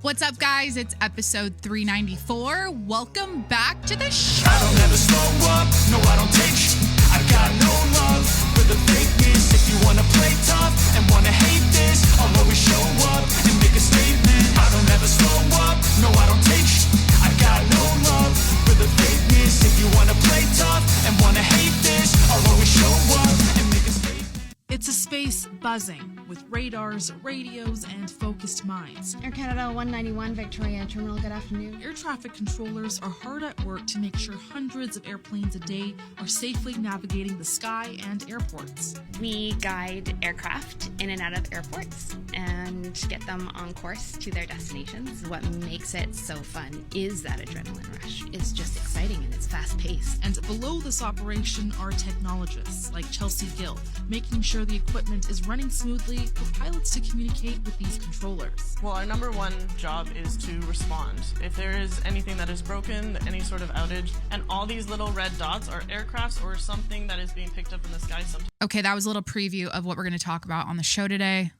What's up, guys? It's episode 394. Welcome back to the show. I don't ever slow up, no, I don't take sh**. I got no love for the fakeness. If you wanna play tough and wanna hate this, I'll always show up and make a statement. I don't ever slow up, no, I don't take sh**. I got no love for the fakeness. If you wanna play tough and wanna hate this, I'll always show up and make a statement. It's a space buzzing with radars, radios, and focused minds. Air Canada 191 Victoria Terminal, good afternoon. Air traffic controllers are hard at work to make sure hundreds of airplanes a day are safely navigating the sky and airports. We guide aircraft in and out of airports and get them on course to their destinations. What makes it so fun is that adrenaline rush. It's just exciting and it's fast-paced. And below this operation are technologists like Chelsea Gill, making sure the equipment is running smoothly with pilots to communicate with these controllers. Well, our number one job is to respond. If there is anything that is broken, any sort of outage, and all these little red dots are aircrafts or something that is being picked up in the sky sometimes. Okay, that was a little preview of what we're going to talk about on the show today.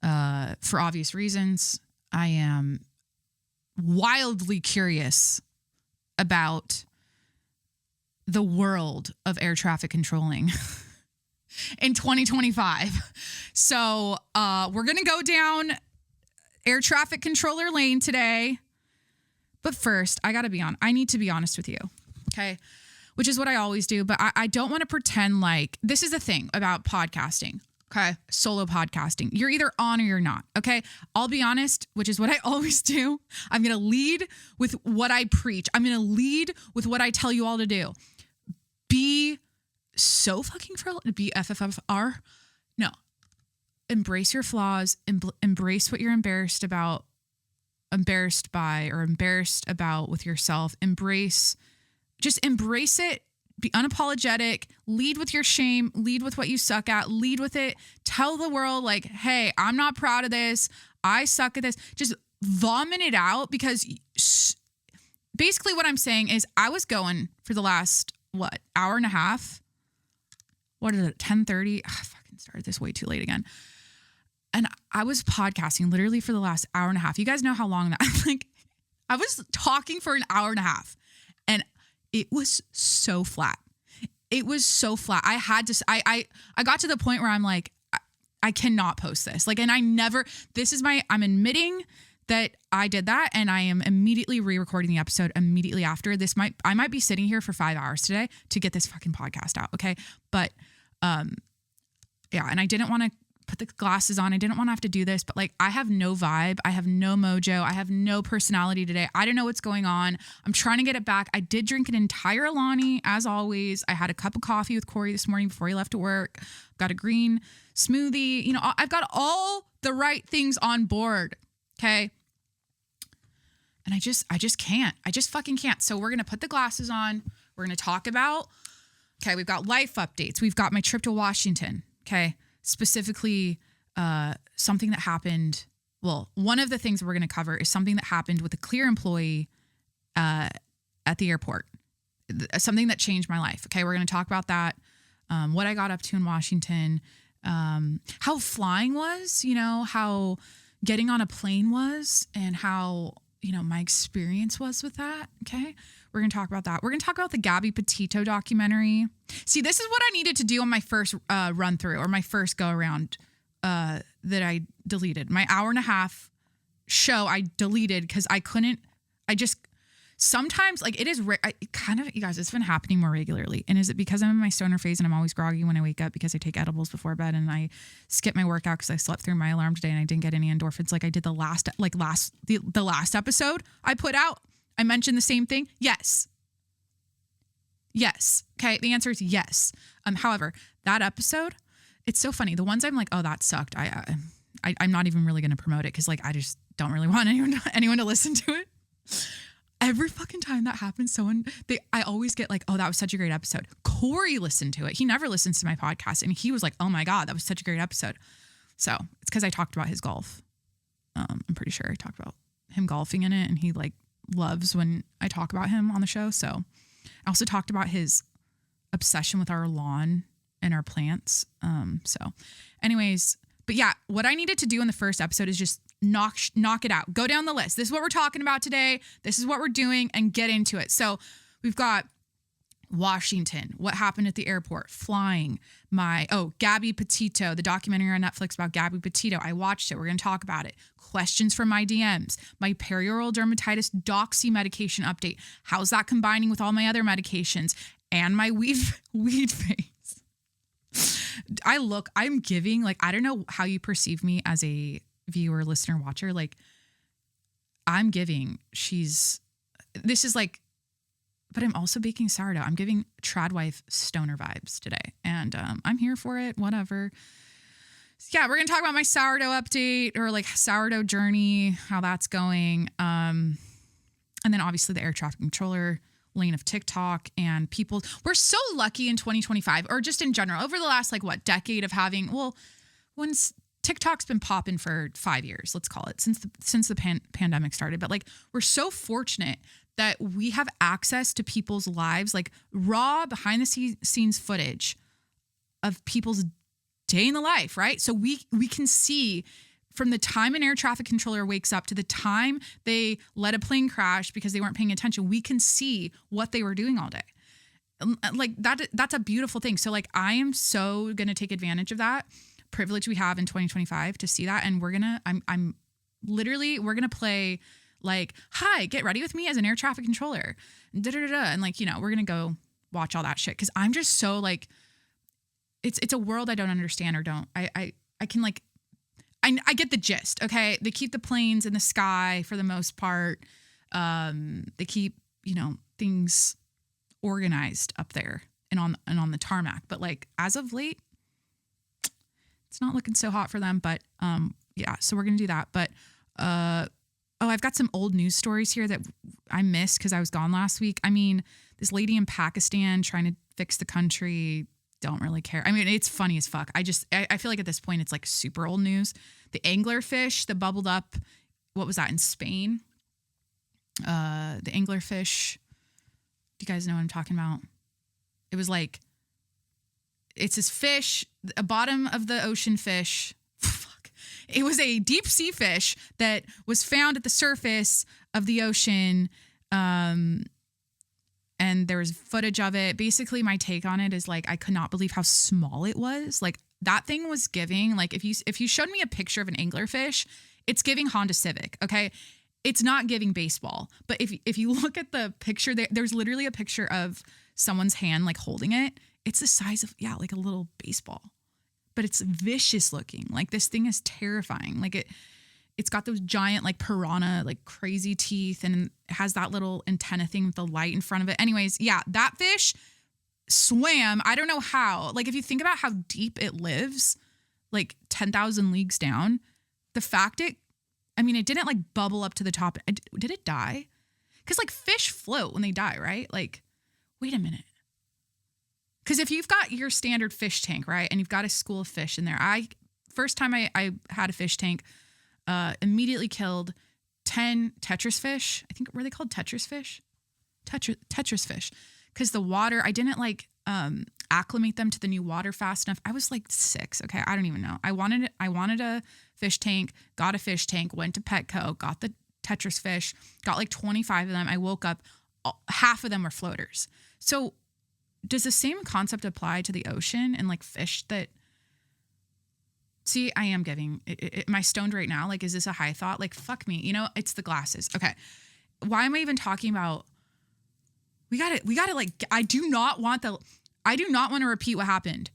For obvious reasons, I am wildly curious about the world of air traffic controlling in 2025. So we're going to go down air traffic controller lane today. But first, I need to be honest with you, okay? Which is what I always do. But I don't want to pretend like this is the thing about podcasting, okay? Solo podcasting. You're either on or you're not, okay? I'll be honest, which is what I always do. I'm going to lead with what I preach. I'm going to lead with what I tell you all to do. Be so fucking be FFFR. No. Embrace your flaws. Embrace what you're embarrassed by, or embarrassed about with yourself. Just embrace it. Be unapologetic. Lead with your shame. Lead with what you suck at. Lead with it. Tell the world, like, hey, I'm not proud of this. I suck at this. Just vomit it out, because basically what I'm saying is I was going for the last, hour and a half? What is it, 10:30? I fucking started this way too late again. And I was podcasting literally for the last hour and a half. You guys know how long that, I was talking for an hour and a half, and it was so flat. It was so flat. I had to, I got to the point where I'm like, I cannot post this. I'm admitting that I did that, and I am immediately re-recording the episode immediately after. I might be sitting here for 5 hours today to get this fucking podcast out, okay? But, yeah, and I didn't want to put the glasses on. I didn't want to have to do this, but I have no vibe. I have no mojo. I have no personality today. I don't know what's going on. I'm trying to get it back. I did drink an entire Alani, as always. I had a cup of coffee with Corey this morning before he left to work. Got a green smoothie. You know, I've got all the right things on board, okay? And I just can't. I just fucking can't. So we're going to put the glasses on. We're going to talk about, okay, we've got life updates. We've got my trip to Washington, okay? Specifically, something that happened. Well, one of the things we're going to cover is something that happened with a Clear employee at the airport. Something that changed my life, okay? We're going to talk about that, what I got up to in Washington, how flying was, how getting on a plane was, and how, my experience was with that. Okay. We're going to talk about that. We're going to talk about the Gabby Petito documentary. See, this is what I needed to do on my first run through, or my first go around that I deleted. My hour and a half show I deleted because sometimes it is you guys, it's been happening more regularly. And is it because I'm in my stoner phase and I'm always groggy when I wake up because I take edibles before bed, and I skip my workout because I slept through my alarm today and I didn't get any endorphins like I did the last episode I put out? I mentioned the same thing. Yes. Okay. The answer is yes. However, that episode, it's so funny. The ones I'm like, oh, that sucked. I'm not even really going to promote it because I just don't really want anyone to listen to it. Every fucking time that happens, I always get oh, that was such a great episode. Corey listened to it. He never listens to my podcast, and he was like, oh my God, that was such a great episode. So it's because I talked about his golf. I'm pretty sure I talked about him golfing in it, and he loves when I talk about him on the show. So I also talked about his obsession with our lawn and our plants. So anyways, but yeah, what I needed to do in the first episode is just knock it out. Go down the list. This is what we're talking about today. This is what we're doing, and get into it. So we've got Washington, what happened at the airport, flying, Gabby Petito, the documentary on Netflix about Gabby Petito. I watched it. We're going to talk about it. Questions from my DMs, my perioral dermatitis doxy medication update. How's that combining with all my other medications and my weed phase? I'm giving, like, I don't know how you perceive me as a viewer, listener, watcher. Like, I'm giving, this is like, but I'm also baking sourdough. I'm giving tradwife stoner vibes today. And I'm here for it, whatever. So yeah, we're going to talk about my sourdough update, or like sourdough journey, how that's going. And then obviously the air traffic controller lane of TikTok and people. We're so lucky in 2025, or just in general, over the last decade of having, once TikTok's been popping for 5 years, let's call it, since the pandemic started. But like, we're so fortunate that we have access to people's lives, like raw behind the scenes footage of people's day in the life, right? So we can see from the time an air traffic controller wakes up to the time they let a plane crash because they weren't paying attention, we can see what they were doing all day. Like that's a beautiful thing. So like, I am so going to take advantage of that privilege we have in 2025 to see that. And we're going to play like, hi, get ready with me as an air traffic controller. And like, we're going to go watch all that shit. Cause I'm just so like, it's a world I don't understand or don't. I can like, I get the gist. Okay. They keep the planes in the sky for the most part. They keep, things organized up there and on the tarmac. But like, as of late, it's not looking so hot for them. But yeah, so we're going to do that. But I've got some old news stories here that I missed because I was gone last week. I mean, this lady in Pakistan trying to fix the country, don't really care. I mean, it's funny as fuck. I feel like at this point it's like super old news. The anglerfish that bubbled up, what was that, in Spain? The anglerfish. Do you guys know what I'm talking about? It was like, it's this fish, a bottom of the ocean fish. Fuck. It was a deep sea fish that was found at the surface of the ocean. And there was footage of it. Basically, my take on it is like, I could not believe how small it was. Like, that thing was giving, like, if you showed me a picture of an anglerfish, it's giving Honda Civic, okay? It's not giving baseball. But if you look at the picture, there's literally a picture of someone's hand, like, holding it. It's the size of, like a little baseball. But it's vicious looking. Like, this thing is terrifying. Like, it's got those giant, like, piranha, like, crazy teeth, and it has that little antenna thing with the light in front of it. Anyways, yeah, that fish swam. I don't know how. Like, if you think about how deep it lives, like 10,000 leagues down, the fact it didn't like bubble up to the top. Did it die? Because like, fish float when they die, right? Like, wait a minute. Because if you've got your standard fish tank, right, and you've got a school of fish in there, first time I had a fish tank, immediately killed 10 Tetris fish. I think, were they called Tetris fish? Tetris fish. Because the water, I didn't like acclimate them to the new water fast enough. I was like 6. Okay, I don't even know. I wanted a fish tank, got a fish tank, went to Petco, got the Tetris fish, got like 25 of them. I woke up, half of them were floaters. So does the same concept apply to the ocean and like fish that... See, I am giving, am I stoned right now? Like, is this a high thought? Like, fuck me. It's the glasses. Okay. Why am I even talking about, we gotta like, I do not want to repeat what happened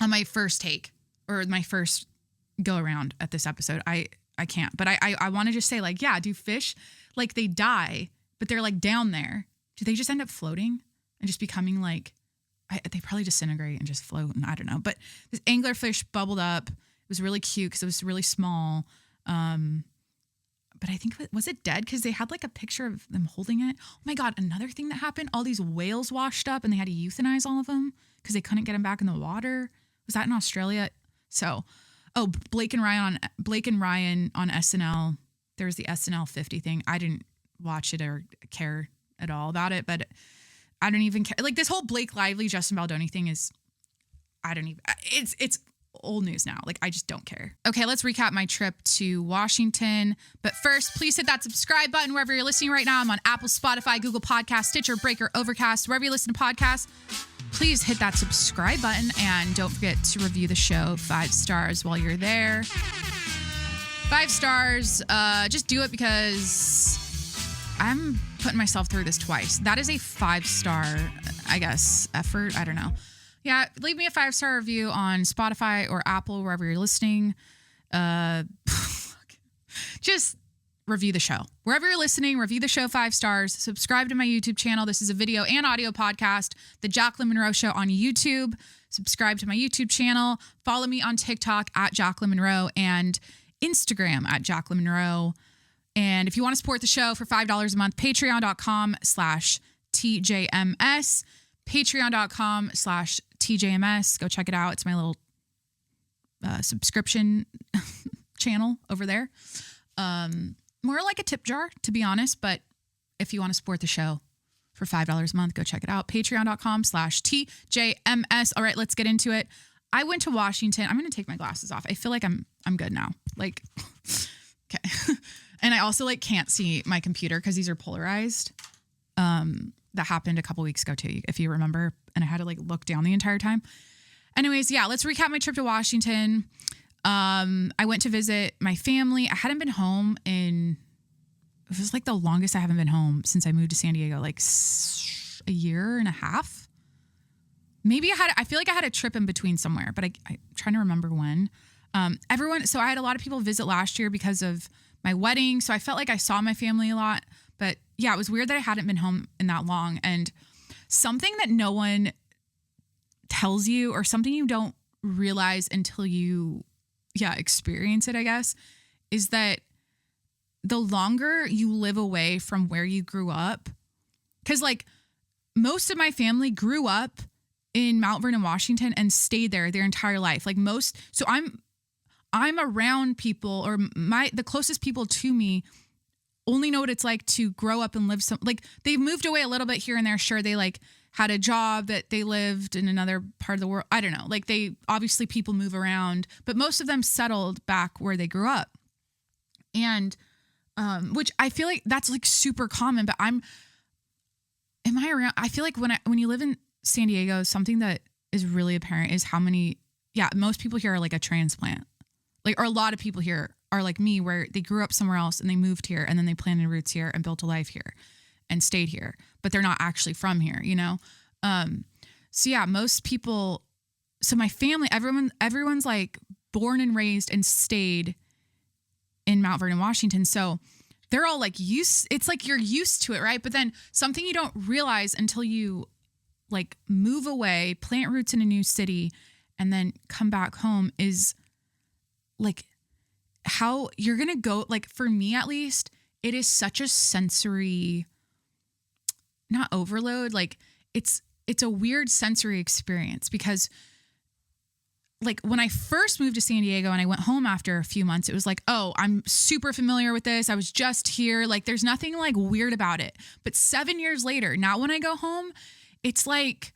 on my first take or my first go around at this episode. I can't, but I want to just say, like, yeah, do fish, like, they die, but they're like down there. Do they just end up floating and just becoming like, they probably disintegrate and just float, and I don't know. But this anglerfish bubbled up. It was really cute because it was really small. But I think, was it dead? Because they had like a picture of them holding it. Oh my God, another thing that happened, all these whales washed up and they had to euthanize all of them because they couldn't get them back in the water. Was that in Australia? So, Blake and Ryan on SNL. There was the SNL 50 thing. I didn't watch it or care at all about it, but I don't even care. Like, this whole Blake Lively, Justin Baldoni thing is, I don't even, it's old news now. Like, I just don't care. Okay, let's recap my trip to Washington. But first, please hit that subscribe button wherever you're listening right now. I'm on Apple, Spotify, Google Podcasts, Stitcher, Breaker, Overcast, wherever you listen to podcasts. Please hit that subscribe button and don't forget to review the show 5 stars while you're there. 5 stars. Just do it because I'm putting myself through this twice. That is a 5-star, I guess, effort. I don't know. Yeah, leave me a 5-star review on Spotify or Apple, wherever you're listening. Just review the show. Wherever you're listening, review the show 5 stars. Subscribe to my YouTube channel. This is a video and audio podcast, The Jacqueline Monroe Show on YouTube. Subscribe to my YouTube channel. Follow me on TikTok at Jacqueline Monroe and Instagram at Jacqueline Monroe. And if you want to support the show for $5 a month, patreon.com/TJMS. Patreon.com/TJMS. Go check it out. It's my little subscription channel over there. More like a tip jar, to be honest. But if you want to support the show for $5 a month, go check it out. Patreon.com/TJMS. All right, let's get into it. I went to Washington. I'm going to take my glasses off. I feel like I'm good now. Like, okay. And I also like can't see my computer because these are polarized. That happened a couple weeks ago too, if you remember. And I had to like look down the entire time. Anyways, yeah, let's recap my trip to Washington. I went to visit my family. I hadn't been home it was like the longest I haven't been home since I moved to San Diego, like a year and a half. Maybe I feel like I had a trip in between somewhere, but I'm trying to remember when. So I had a lot of people visit last year because of my wedding. So I felt like I saw my family a lot. But yeah, it was weird that I hadn't been home in that long. And something that no one tells you or something you don't realize until you, experience it, I guess, is that the longer you live away from where you grew up, because like most of my family grew up in Mount Vernon, Washington and stayed there their entire life. Like so I'm around people or the closest people to me only know what it's like to grow up and live they've moved away a little bit here and there. Sure. They like had a job that they lived in another part of the world. I don't know. Like obviously people move around, but most of them settled back where they grew up. And, which I feel like that's like super common, but I feel like when you live in San Diego, something that is really apparent is how many, most people here are like a transplant. Like, or a lot of people here are like me, where they grew up somewhere else and they moved here and then they planted roots here and built a life here and stayed here, but they're not actually from here, you know? So yeah, most people, so my family, everyone's like born and raised and stayed in Mount Vernon, Washington. So they're all like it's like you're used to it, right? But then something you don't realize until you like move away, plant roots in a new city, and then come back home is like how you're going to go. Like for me, at least, it is such a sensory, not overload. Like it's a weird sensory experience because like when I first moved to San Diego and I went home after a few months, it was like, oh, I'm super familiar with this. I was just here. Like there's nothing like weird about it. But 7 years later, now when I go home, it's like,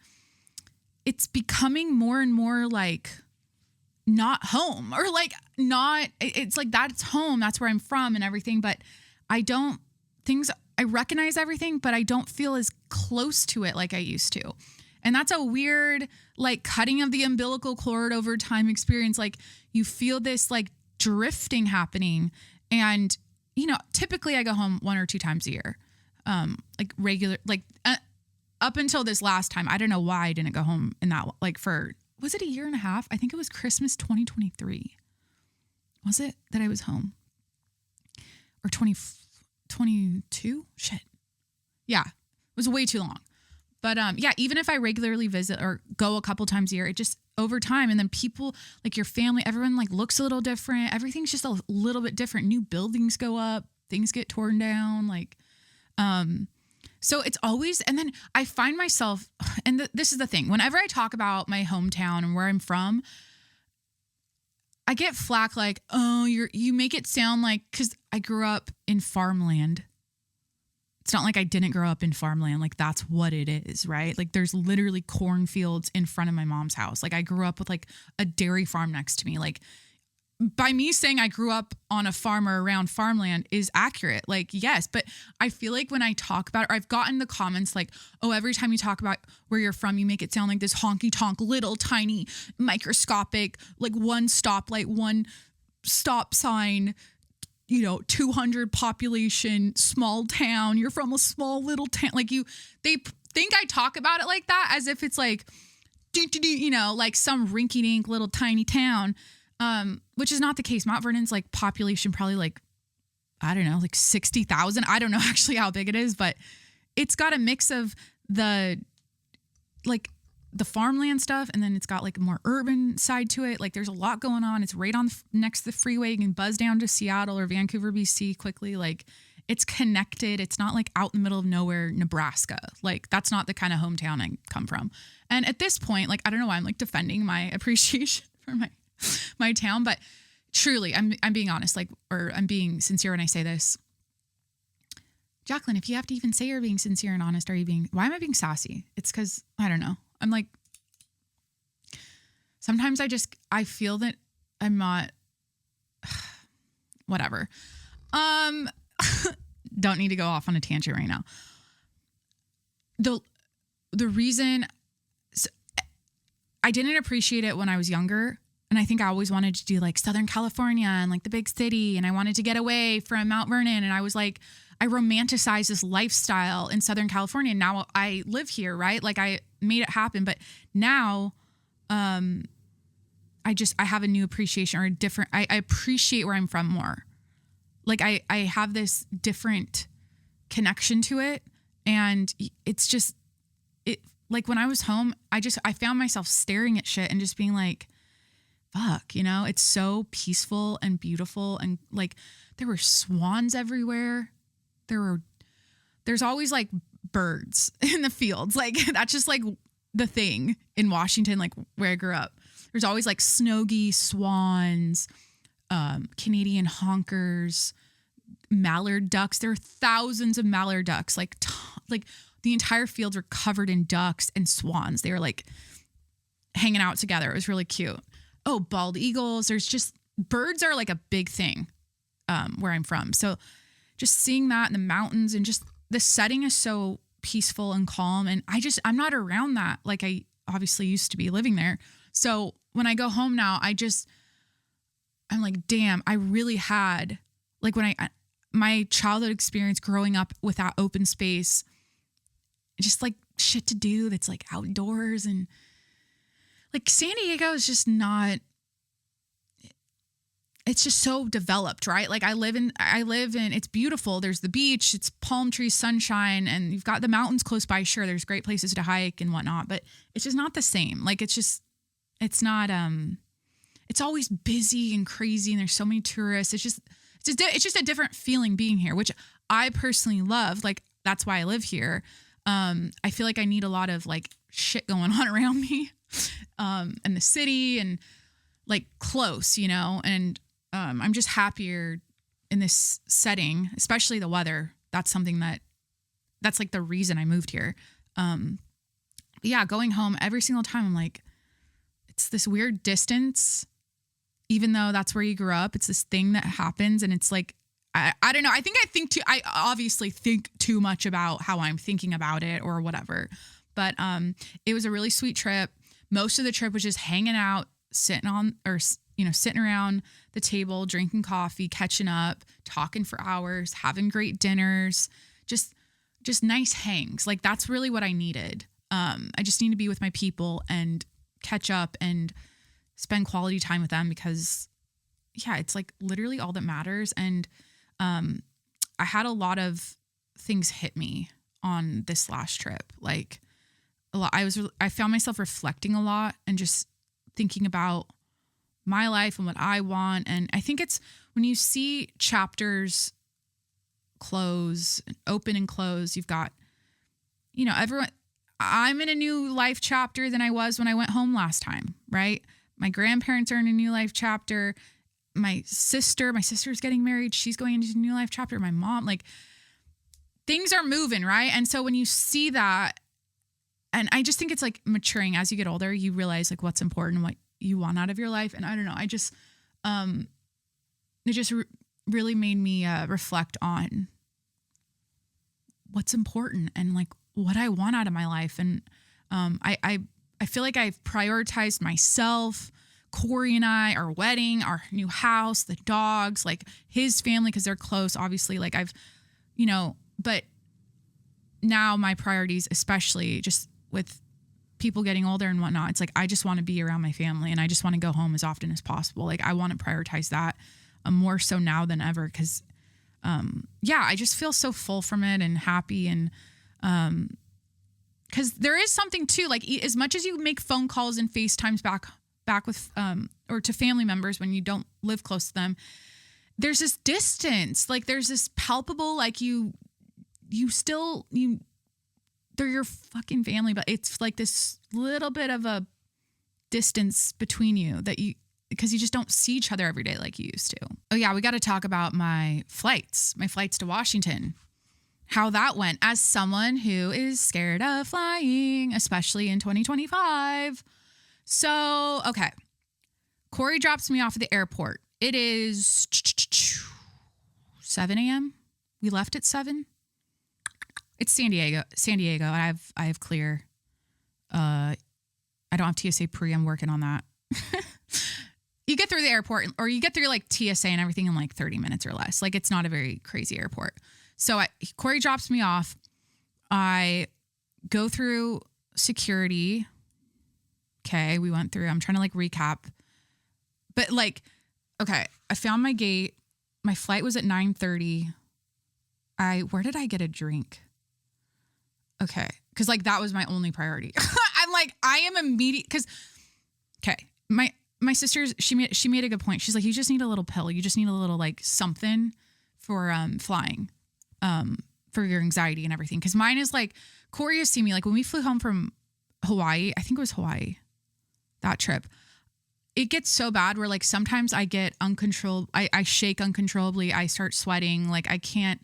it's becoming more and more like not home or like not, it's like that's home. That's where I'm from and everything. But I recognize everything, but I don't feel as close to it like I used to. And that's a weird, like cutting of the umbilical cord over time experience. Like you feel this like drifting happening. And, you know, typically I go home 1 or 2 times a year. Like regular, like up until this last time, I don't know why I didn't go home in that, like was it a year and a half? I think it was Christmas 2023. Was it that I was home? Or 2022? Shit. Yeah. It was way too long. But yeah, even if I regularly visit or go a couple times a year, it just over time. And then people like your family, everyone like looks a little different. Everything's just a little bit different. New buildings go up, things get torn down. Like, so it's always, and then I find myself, and this is the thing, whenever I talk about my hometown and where I'm from, I get flack like, oh, you make it sound like, because I grew up in farmland. it's not like I didn't grow up in farmland. Like that's what it is, right? Like there's literally cornfields in front of my mom's house. Like I grew up with like a dairy farm next to me. Like by me saying I grew up on a farm or around farmland is accurate. Like, yes, but I feel like when I talk about it, or I've gotten the comments like, oh, every time you talk about where you're from, you make it sound like this honky tonk, little tiny, microscopic, like one stoplight, one stop sign, 200 population, small town. You're from a small little town. Like they think I talk about it like that as if it's like, like some rinky dink little tiny town. Which is not the case. Mount Vernon's like population probably like, I don't know, like 60,000. I don't know actually how big it is, but it's got a mix of the farmland stuff. And then it's got like a more urban side to it. Like there's a lot going on. It's right on next to the freeway. You can buzz down to Seattle or Vancouver, BC quickly. Like it's connected. It's not like out in the middle of nowhere, Nebraska. Like that's not the kind of hometown I come from. And at this point, like, I don't know why I'm like defending my appreciation for my town, but truly I'm being honest, like, or I'm being sincere when I say this. Jacqueline, if you have to even say you're being sincere and honest, why am I being sassy? It's because, I don't know. I'm like, sometimes I feel that I'm not, whatever. Don't need to go off on a tangent right now. The reason I didn't appreciate it when I was younger. And I think I always wanted to do like Southern California and like the big city. And I wanted to get away from Mount Vernon. And I was like, I romanticized this lifestyle in Southern California. And now I live here, right? Like I made it happen. But now I have a new appreciation or a different, I appreciate where I'm from more. Like I have this different connection to it. And it's just, like when I was home, I found myself staring at shit and just being like, fuck, it's so peaceful and beautiful. And like, there were swans everywhere. There's always like birds in the fields. Like that's just like the thing in Washington, like where I grew up. There's always like snow geese, swans, Canadian honkers, mallard ducks. There are thousands of mallard ducks. Like the entire fields were covered in ducks and swans. They were like hanging out together. It was really cute. Oh, bald eagles. There's just birds are like a big thing where I'm from. So just seeing that in the mountains and just the setting is so peaceful and calm. And I'm not around that. Like I obviously used to be living there. So when I go home now, I'm like, damn, I really had like my childhood experience growing up with that open space, just like shit to do. That's like outdoors and like San Diego is just not, it's just so developed, right? Like I live in, it's beautiful. There's the beach, it's palm trees, sunshine, and you've got the mountains close by. Sure, there's great places to hike and whatnot, but it's just not the same. Like it's not, it's always busy and crazy and there's so many tourists. It's just a different feeling being here, which I personally love. Like that's why I live here. I feel like I need a lot of like shit going on around me. And the city and like close, and I'm just happier in this setting, especially the weather. That's something that's like the reason I moved here. Yeah, going home every single time, I'm like, it's this weird distance, even though that's where you grew up. It's this thing that happens. And it's like, I don't know. I obviously think too much about how I'm thinking about it or whatever, but it was a really sweet trip. Most of the trip was just hanging out, sitting around the table, drinking coffee, catching up, talking for hours, having great dinners, just nice hangs. Like that's really what I needed. I just need to be with my people and catch up and spend quality time with them because yeah, it's like literally all that matters. And I had a lot of things hit me on this last trip. Like a lot, I found myself reflecting a lot and just thinking about my life and what I want. And I think it's when you see chapters close, open and close, you've got, everyone, I'm in a new life chapter than I was when I went home last time, right? My grandparents are in a new life chapter. My sister's getting married. She's going into a new life chapter. My mom, like things are moving, right? And so when you see that, and I just think it's like maturing as you get older, you realize like what's important, what you want out of your life. And I don't know, it just really made me reflect on what's important and like what I want out of my life. And I feel like I've prioritized myself, Corey and I, our wedding, our new house, the dogs, like his family, because they're close, obviously. Like but now my priorities, especially just with people getting older and whatnot, it's like I just want to be around my family and I just want to go home as often as possible. Like I want to prioritize that more so now than ever because, I just feel so full from it and happy. And because there is something too, like as much as you make phone calls and FaceTimes back with or to family members when you don't live close to them, there's this distance, like there's this palpable, like they're your fucking family, but it's like this little bit of a distance between you because you just don't see each other every day like you used to. Oh yeah, we got to talk about my flights to Washington, how that went as someone who is scared of flying, especially in 2025. So, okay. Corey drops me off at the airport. It is 7 a.m. We left at 7. It's San Diego. I have clear. I don't have TSA pre. I'm working on that. You get through the airport or you get through like TSA and everything in like 30 minutes or less. Like it's not a very crazy airport. So Corey drops me off. I go through security. Okay, we went through. I'm trying to like recap. But like, okay, I found my gate. My flight was at 9:30. Where did I get a drink? Okay, because like that was my only priority. I'm like, I am immediate because, okay, my sister's she made a good point. She's like, you just need a little pill. You just need a little like something for flying, for your anxiety and everything. Because mine is like, Corey has seen me like when we flew home from Hawaii. I think it was Hawaii, that trip. It gets so bad where like sometimes I get uncontrolled. I shake uncontrollably. I start sweating. Like I get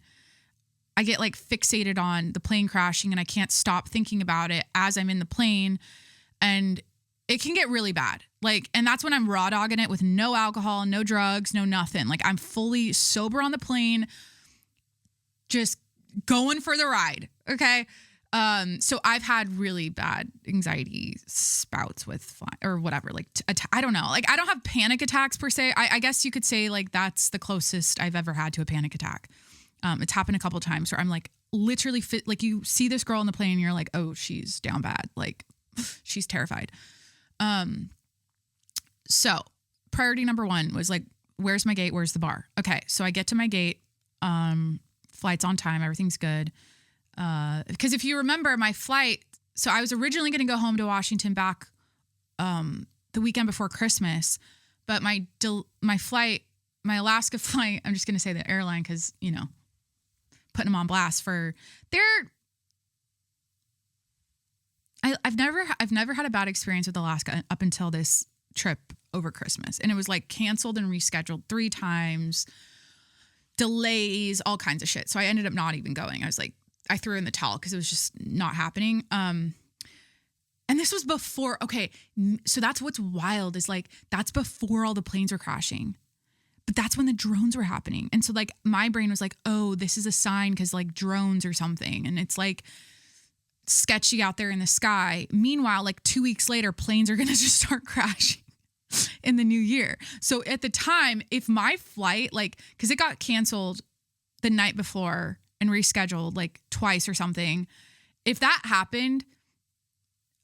like fixated on the plane crashing and I can't stop thinking about it as I'm in the plane. And it can get really bad. Like, and that's when I'm raw dogging it with no alcohol, no drugs, no nothing. Like I'm fully sober on the plane, just going for the ride. Okay. So I've had really bad anxiety spouts with flying or whatever. Like, I don't know. Like I don't have panic attacks per se. I guess you could say like that's the closest I've ever had to a panic attack. It's happened a couple of times where I'm like literally like you see this girl on the plane and you're like, oh, she's down bad. Like she's terrified. So priority number 1 was like, where's my gate? Where's the bar? Okay. So I get to my gate, flight's on time. Everything's good. Because if you remember my flight, so I was originally going to go home to Washington back, the weekend before Christmas, but my flight, my Alaska flight, I'm just going to say the airline, cause putting them on blast for I've never had a bad experience with Alaska up until this trip over Christmas. And it was like canceled and rescheduled 3 times, delays, all kinds of shit. So I ended up not even going. I was like, I threw in the towel because it was just not happening. And this was before, okay. So that's what's wild is like, that's before all the planes were crashing, but that's when the drones were happening. And so like my brain was like, oh, this is a sign because like drones or something. And it's like sketchy out there in the sky. Meanwhile, like 2 weeks later, planes are going to just start crashing in the new year. So at the time, if my flight, like, cause it got canceled the night before and rescheduled like twice or something. If that happened,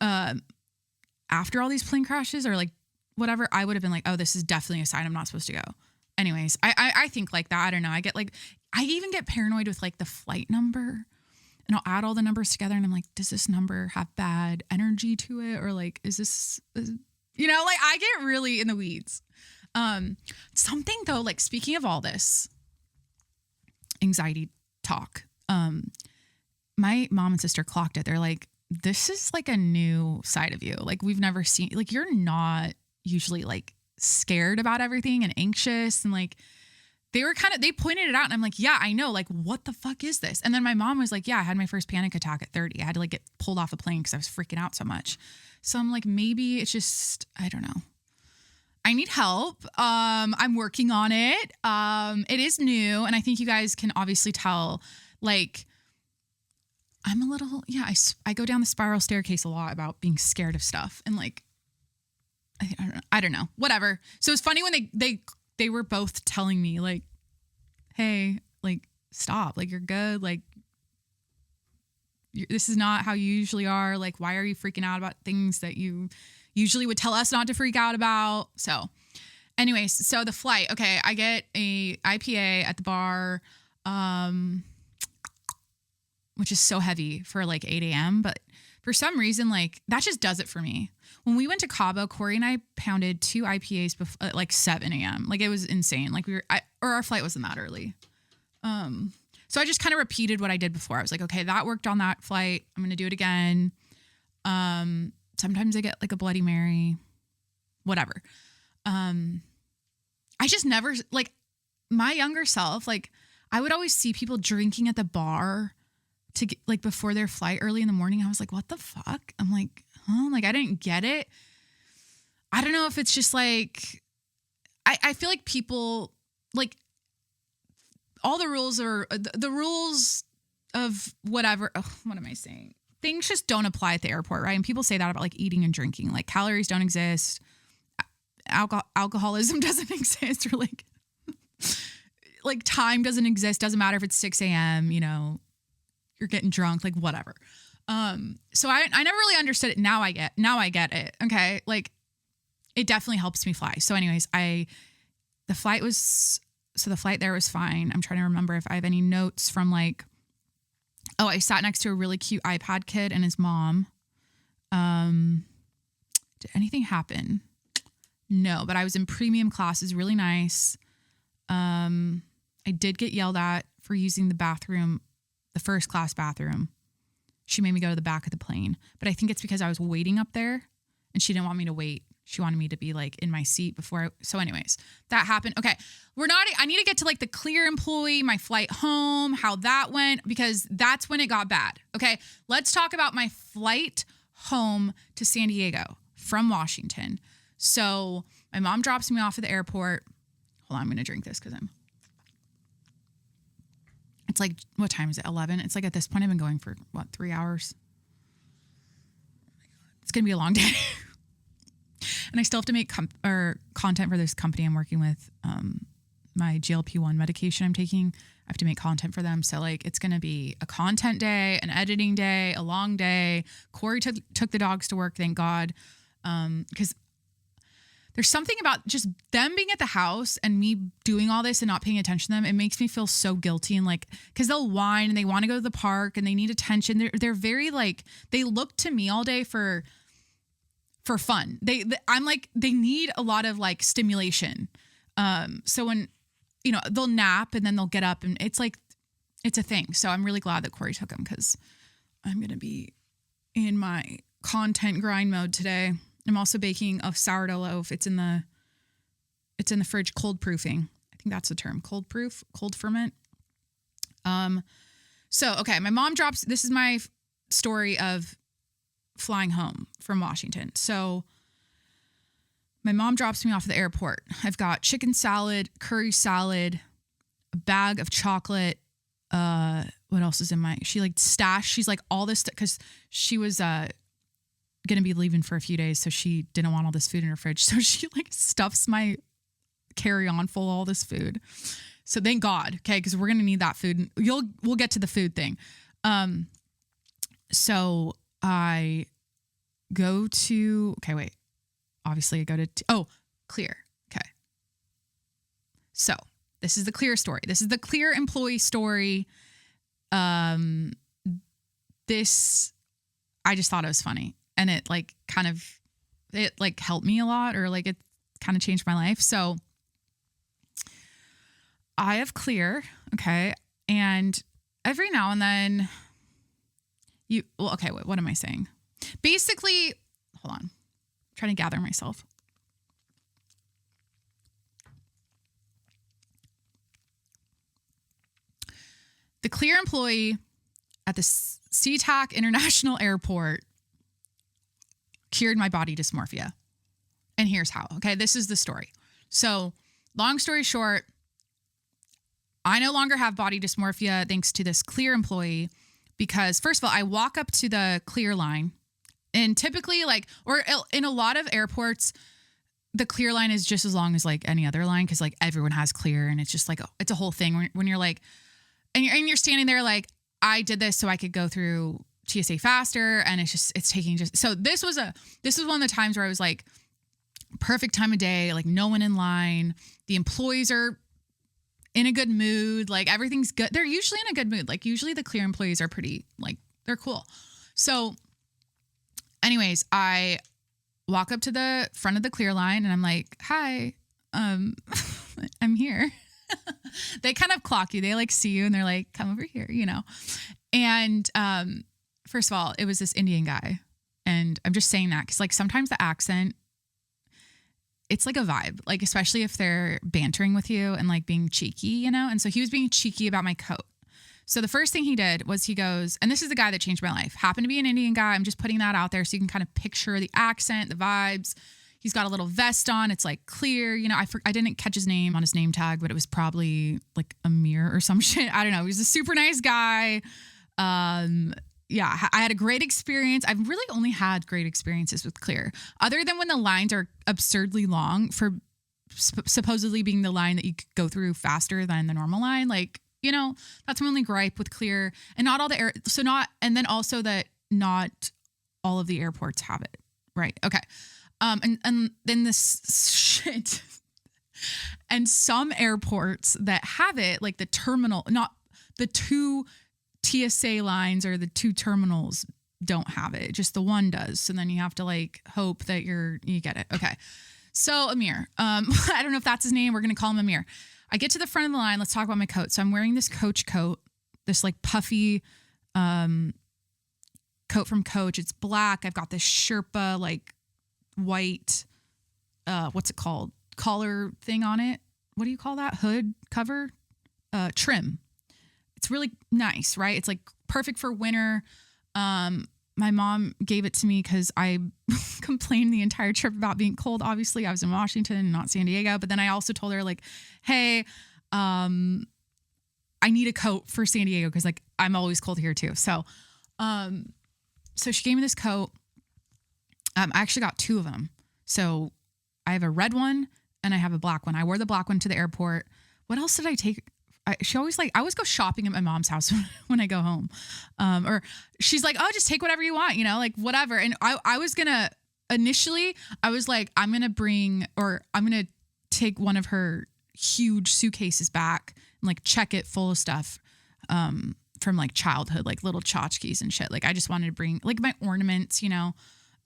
after all these plane crashes or like whatever, I would have been like, oh, this is definitely a sign I'm not supposed to go. Anyways, I think like that. I don't know. I even get paranoid with like the flight number and I'll add all the numbers together and I'm like, does this number have bad energy to it? Or like, is this, like I get really in the weeds. Something though, like speaking of all this anxiety talk, my mom and sister clocked it. They're like, this is like a new side of you. Like we've never seen, like, you're not usually like scared about everything and anxious. And like, they pointed it out and I'm like, yeah, I know. Like, what the fuck is this? And then my mom was like, yeah, I had my first panic attack at 30. I had to like get pulled off a plane because I was freaking out so much. So I'm like, maybe it's just, I don't know. I need help. I'm working on it. It is new. And I think you guys can obviously tell, like, I'm a little, I go down the spiral staircase a lot about being scared of stuff. And like, I don't know, whatever. So it's funny when they were both telling me like, hey, like, stop, like, you're good. Like, this is not how you usually are. Like, why are you freaking out about things that you usually would tell us not to freak out about? So anyways, so the flight, okay, I get a IPA at the bar, which is so heavy for like 8 a.m. But for some reason, like, that just does it for me. When we went to Cabo, Corey and I pounded 2 IPAs before, at like 7 a.m. Like, it was insane. Like, our flight wasn't that early. So I just kind of repeated what I did before. I was like, okay, that worked on that flight. I'm going to do it again. Sometimes I get like a Bloody Mary, whatever. I just never, like, my younger self, like, I would always see people drinking at the bar to get, like, before their flight early in the morning. I was like, what the fuck? I'm like, huh? Like, I didn't get it. I don't know if it's just like, I feel like people, like, all the rules are the rules of whatever. Oh, what am I saying? Things just don't apply at the airport, right? And people say that about like eating and drinking, like calories don't exist. Alcoholism doesn't exist, or like time doesn't exist. Doesn't matter if it's 6 a.m., you know, you're getting drunk, like whatever. So I never really understood it. Now I get it. Okay. Like, it definitely helps me fly. So anyways, the flight there was fine. I'm trying to remember if I have any notes from like, oh, I sat next to a really cute iPad kid and his mom. Did anything happen? No, but I was in premium classes, really nice. I did get yelled at for using the bathroom, the first class bathroom. She made me go to the back of the plane, but I think it's because I was waiting up there and she didn't want me to wait. She wanted me to be like in my seat before. So anyways, that happened. Okay. I need to get to like the clear employee, my flight home, how that went, because that's when it got bad. Okay. Let's talk about my flight home to San Diego from Washington. So my mom drops me off at the airport. Hold on. I'm going to drink this because it's like, what time is it? 11. It's like at this point I've been going for 3 hours. It's going to be a long day. And I still have to make content for this company I'm working with. My GLP-1 medication I'm taking, I have to make content for them. So like, it's going to be a content day, an editing day, a long day. Corey took the dogs to work, thank God. Because there's something about just them being at the house and me doing all this and not paying attention to them. It makes me feel so guilty. And like, because they'll whine and they want to go to the park and they need attention. They're very like, they look to me all day for fun. I'm like, they need a lot of like stimulation. So when, you know, they'll nap and then they'll get up and it's like, it's a thing. So I'm really glad that Corey took them because I'm going to be in my content grind mode today. I'm also baking a sourdough loaf. It's in the fridge, cold proofing. I think that's the term, cold ferment. So, okay. My mom drops, this is my story of flying home from Washington. So my mom drops me off at the airport. I've got chicken salad, curry salad, a bag of chocolate. What else is in she like stashed. She's like all this because she was going to be leaving for a few days. So she didn't want all this food in her fridge. So she like stuffs my carry-on full of all this food. So thank God. Okay. Cause we're going to need that food. We'll get to the food thing. So I go to, okay, wait. Obviously I go to, Clear. Okay. So this is the Clear story. This is the Clear employee story. This, I just thought it was funny and it like it like helped me a lot or like it kind of changed my life. So I have Clear. Okay. And every now and then okay, wait, what am I saying? Basically, hold on. I'm trying to gather myself. The Clear employee at the SeaTac International Airport cured my body dysmorphia. And here's how. Okay, this is the story. So, long story short, I no longer have body dysmorphia thanks to this Clear employee because, first of all, I walk up to the Clear line, and typically, like, or in a lot of airports, the Clear line is just as long as like any other line because like everyone has Clear, and it's just like it's a whole thing when you're like, and you're standing there like, I did this so I could go through TSA faster, and it's taking just so this was one of the times where I was like, perfect time of day, like no one in line, the employees are in a good mood, like everything's good. They're usually in a good mood. Like usually the Clear employees are pretty, like they're cool. So anyways, I walk up to the front of the Clear line and I'm like, hi, I'm here. They kind of clock you. They like see you and they're like, come over here, you know? And first of all, it was this Indian guy. And I'm just saying that because like sometimes the accent, it's like a vibe, like especially if they're bantering with you and like being cheeky, you know? And so he was being cheeky about my coat. So the first thing he did was he goes, and this is the guy that changed my life, happened to be an Indian guy. I'm just putting that out there so you can kind of picture the accent, the vibes. He's got a little vest on. It's like clear, you know, I didn't catch his name on his name tag, but it was probably like Amir or some shit. I don't know. He was a super nice guy. Yeah, I had a great experience. I've really only had great experiences with Clear, other than when the lines are absurdly long for supposedly being the line that you could go through faster than the normal line. Like, you know, that's my only gripe with Clear, and not all the and then also that not all of the airports have it. Right. Okay. And then this shit, and some airports that have it, like the terminal, not the two TSA lines or the two terminals don't have it. Just the one does. So then you have to like hope that you get it. Okay. So Amir, I don't know if that's his name. We're going to call him Amir. I get to the front of the line. Let's talk about my coat. So I'm wearing this Coach coat, this like puffy coat from Coach. It's black. I've got this Sherpa, like white, what's it called? Collar thing on it. What do you call that? Hood cover? Trim. It's really nice, right? It's like perfect for winter. My mom gave it to me because I complained the entire trip about being cold. Obviously, I was in Washington, not San Diego. But then I also told her like, hey, I need a coat for San Diego because like I'm always cold here too. So she gave me this coat. I actually got two of them. So I have a red one and I have a black one. I wore the black one to the airport. What else did I take? I always go shopping at my mom's house when I go home. Or she's like, oh, just take whatever you want, you know, like whatever. And I was initially I was like, I'm going to take one of her huge suitcases back and like check it full of stuff from like childhood, like little tchotchkes and shit. Like I just wanted to bring like my ornaments, you know.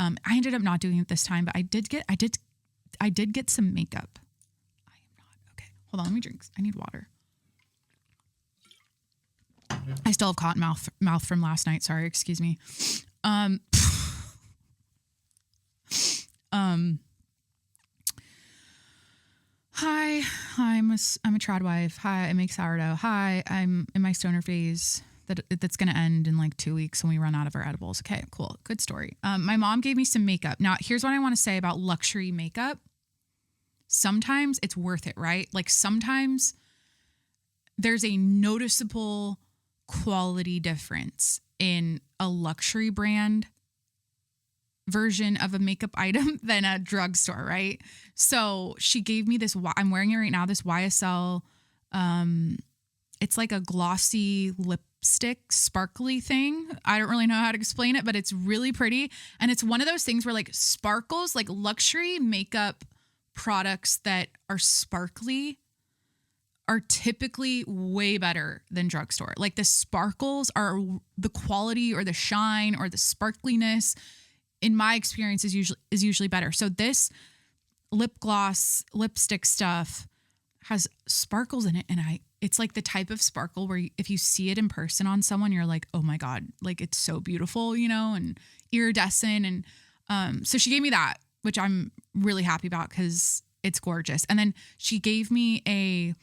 I ended up not doing it this time, but I did get some makeup. I am not. Okay. Hold on. Let me drink. I need water. I still have cotton mouth from last night. Sorry. Excuse me. Hi, I'm a trad wife. Hi, I make sourdough. Hi, I'm in my stoner phase that's going to end in like 2 weeks when we run out of our edibles. Okay, cool. Good story. My mom gave me some makeup. Now, here's what I want to say about luxury makeup. Sometimes it's worth it, right? Like sometimes there's a noticeable quality difference in a luxury brand version of a makeup item than a drugstore, right? So she gave me this, I'm wearing it right now, this YSL, it's like a glossy lipstick, sparkly thing. I don't really know how to explain it, but it's really pretty. And it's one of those things where like sparkles, like luxury makeup products that are sparkly are typically way better than drugstore. Like the sparkles are the quality or the shine or the sparkliness in my experience is usually better. So this lip gloss, lipstick stuff has sparkles in it. And it's like the type of sparkle where if you see it in person on someone, you're like, oh my God, like it's so beautiful, you know, and iridescent. And so she gave me that, which I'm really happy about because it's gorgeous. And then she gave me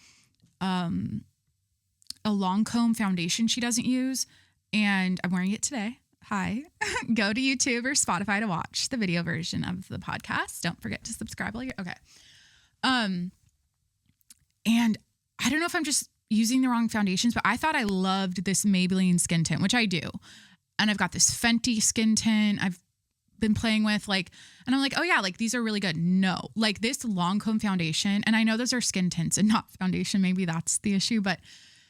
a Lancome foundation she doesn't use, and I'm wearing it today. Hi. Go to YouTube or Spotify to watch the video version of the podcast. Don't forget to subscribe while you're okay. And I don't know if I'm just using the wrong foundations, but I thought I loved this Maybelline skin tint, which I do. And I've got this Fenty skin tint I've been playing with, like, and I'm like, oh yeah, like these are really good. No, like this Lancome foundation, and I know those are skin tints and not foundation. Maybe that's the issue, but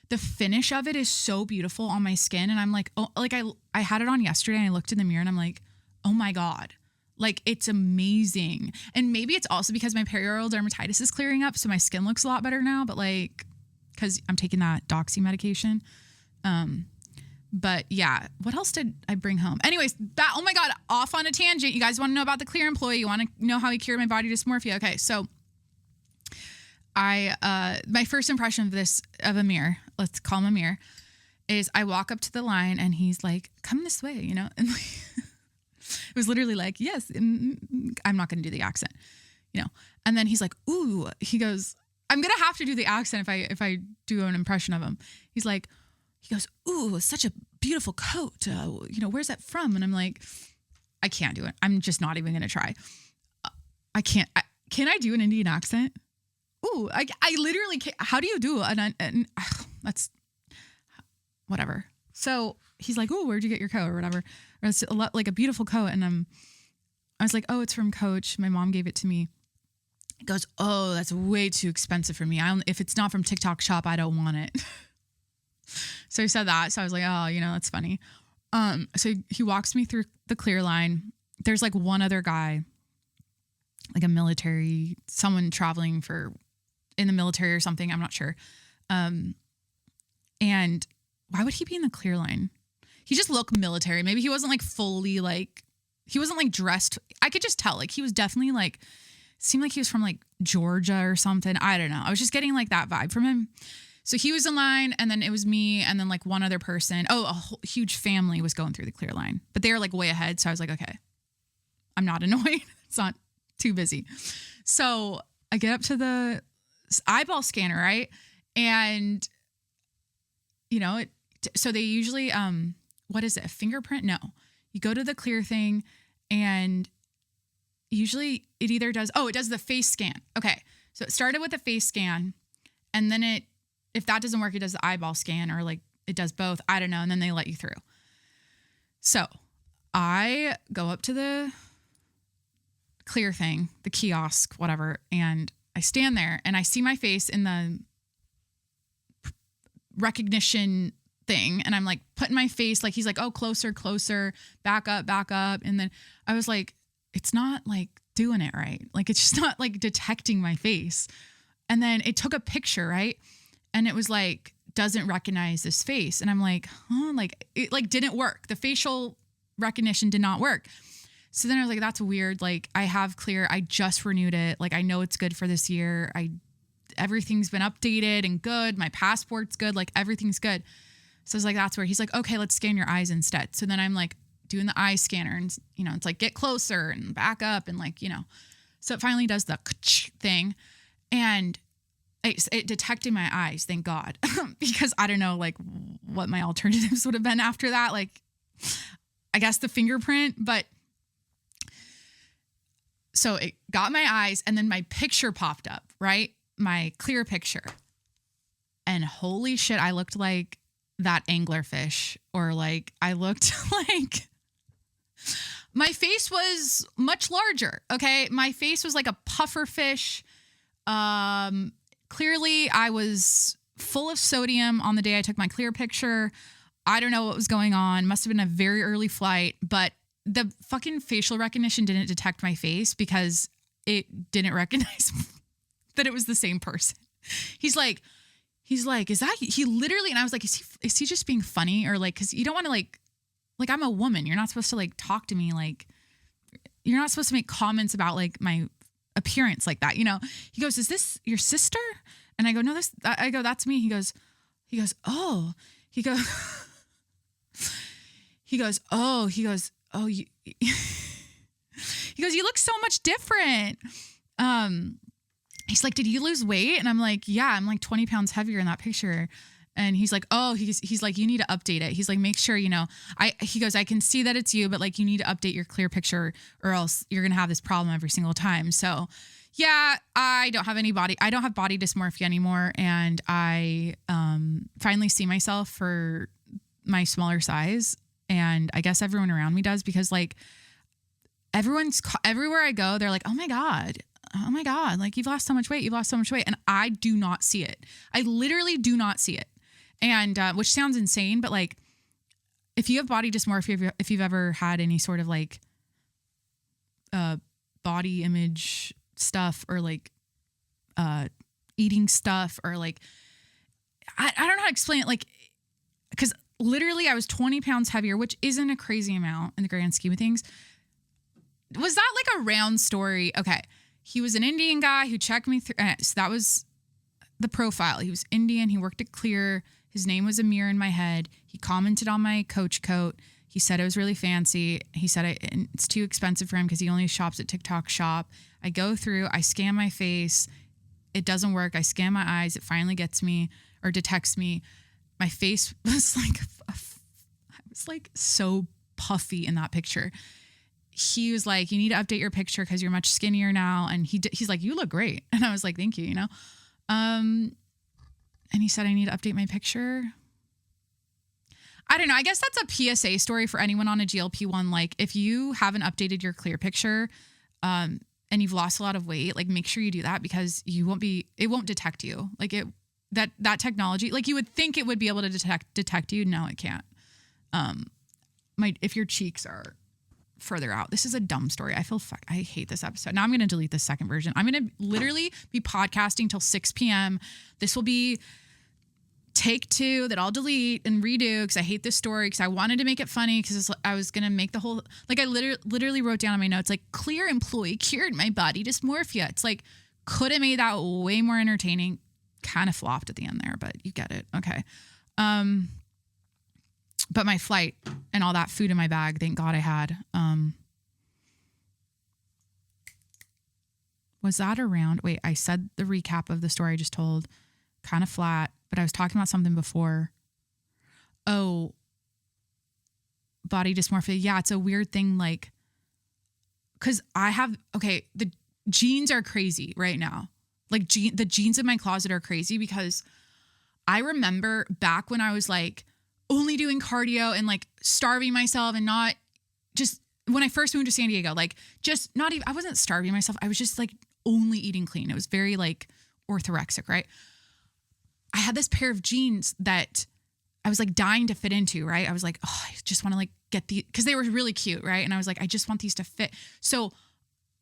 the finish of it is so beautiful on my skin. And I'm like, oh, like I had it on yesterday and I looked in the mirror and I'm like, oh my God, like it's amazing. And maybe it's also because my perioral dermatitis is clearing up. So my skin looks a lot better now, but like, cause I'm taking that doxy medication. But yeah, what else did I bring home? Anyways, that, oh my God, off on a tangent. You guys want to know about the Clear employee. You want to know how he cured my body dysmorphia. Okay. So my first impression of Amir, let's call him Amir, is I walk up to the line and he's like, come this way, you know? And like, it was literally like, yes, I'm not going to do the accent, you know? And then he's like, ooh, he goes, I'm going to have to do the accent if I do an impression of him. He goes, ooh, such a beautiful coat. You know, where's that from? And I'm like, I can't do it. I'm just not even going to try. I can't. Can I do an Indian accent? Ooh, I literally can't. How do you do it? And that's whatever. So he's like, oh, where'd you get your coat or whatever? Or it's a lot, like a beautiful coat. And I was like, oh, it's from Coach. My mom gave it to me. He goes, oh, that's way too expensive for me. If it's not from TikTok shop, I don't want it. So he said that. So I was like, oh, you know, that's funny. So he walks me through the Clear line. There's like one other guy, like a military, someone traveling in the military or something. I'm not sure. And why would he be in the Clear line? He just looked military. Maybe he wasn't like fully like, he wasn't like dressed. I could just tell, like he was definitely like, seemed like he was from like Georgia or something. I don't know. I was just getting like that vibe from him. So he was in line, and then it was me, and then like one other person. Oh, a whole huge family was going through the Clear line, but they were like way ahead. So I was like, okay, I'm not annoyed. It's not too busy. So I get up to the eyeball scanner, right? And you know, so they usually, what is it? A fingerprint? No, you go to the Clear thing, and usually it either does, it does the face scan. Okay. So it started with a face scan, and then if that doesn't work, it does the eyeball scan, or like it does both. I don't know. And then they let you through. So I go up to the Clear thing, the kiosk, whatever. And I stand there and I see my face in the recognition thing. And I'm like putting my face, like he's like, oh, closer, back up. And then I was like, it's not like doing it right. Like, it's just not like detecting my face. And then it took a picture, right? And it was like, doesn't recognize this face. And I'm like, huh? Like, it like didn't work. The facial recognition did not work. So then I was like, that's weird. Like, I have Clear. I just renewed it. Like, I know it's good for this year. Everything's been updated and good. My passport's good. Like, everything's good. So I was like, that's weird. He's like, okay, let's scan your eyes instead. So then I'm like doing the eye scanner, and, you know, it's like, get closer and back up. And like, you know, so it finally does the thing. And it detected my eyes, thank God, because I don't know like what my alternatives would have been after that. Like, I guess the fingerprint, but so it got my eyes, and then my picture popped up, right? My Clear picture. And holy shit, I looked like that anglerfish, or like I looked like my face was much larger. Okay. My face was like a puffer fish. Clearly, I was full of sodium on the day I took my Clear picture. I don't know what was going on. Must have been a very early flight, but the fucking facial recognition didn't detect my face because it didn't recognize that it was the same person. He's like, is that he literally? And I was like, is he just being funny, or like, because you don't want to like I'm a woman. You're not supposed to like talk to me like, you're not supposed to make comments about like my appearance like that, you know? He goes, is this your sister? And I go, no, that's me. He goes, oh, he goes, oh, you, he goes, you look so much different. He's like, did you lose weight? And I'm like, yeah, I'm like 20 pounds heavier in that picture. And he's like, oh, he's like, you need to update it. He's like, make sure, he goes, I can see that it's you, but like, you need to update your clear picture or else you're going to have this problem every single time. So yeah, I don't have body dysmorphia anymore. And I finally see myself for my smaller size. And I guess everyone around me does, because like everywhere I go, they're like, oh my God, like you've lost so much weight. And I do not see it. I literally do not see it. And, which sounds insane, but like, if you have body dysmorphia, if you've ever had any sort of like, body image stuff or like, eating stuff or like, I don't know how to explain it. Like, cause literally I was 20 pounds heavier, which isn't a crazy amount in the grand scheme of things. Was that like a round story? Okay. He was an Indian guy who checked me through. So that was the profile. He was Indian. He worked at Clear. His name was Amir in my head. He commented on my Coach coat. He said it was really fancy. He said it's too expensive for him because he only shops at TikTok Shop. I go through, I scan my face. It doesn't work. I scan my eyes. It finally gets me or detects me. My face was like, I was like so puffy in that picture. He was like, you need to update your picture because you're much skinnier now. And he's like, you look great. And I was like, thank you, and he said, I need to update my picture. I don't know. I guess that's a PSA story for anyone on a GLP-1. Like if you haven't updated your clear picture, and you've lost a lot of weight, like make sure you do that because it won't detect you. Like that technology, like you would think it would be able to detect you. No, it can't. If your cheeks are further out. This is a dumb story. I hate this episode. Now I'm going to delete the second version. I'm going to literally be podcasting till 6 p.m. This will be take 2 that I'll delete and redo because I hate this story because I wanted to make it funny because I was going to make the whole, like I literally wrote down in my notes, like Clear employee cured my body dysmorphia. It's like, could have made that way more entertaining. Kind of flopped at the end there, but you get it. Okay. But my flight and all that food in my bag, thank God I had. Was that around? Wait, I said the recap of the story I just told. Kind of flat, but I was talking about something before. Oh, body dysmorphia. Yeah, it's a weird thing. Like, because the jeans are crazy right now. Like the jeans in my closet are crazy because I remember back when I was like, only doing cardio and like starving myself and not just when I first moved to San Diego, like just not even, I wasn't starving myself. I was just like only eating clean. It was very like orthorexic, right? I had this pair of jeans that I was like dying to fit into, right? I was like, oh, I just want to like get these because they were really cute, right? And I was like, I just want these to fit. So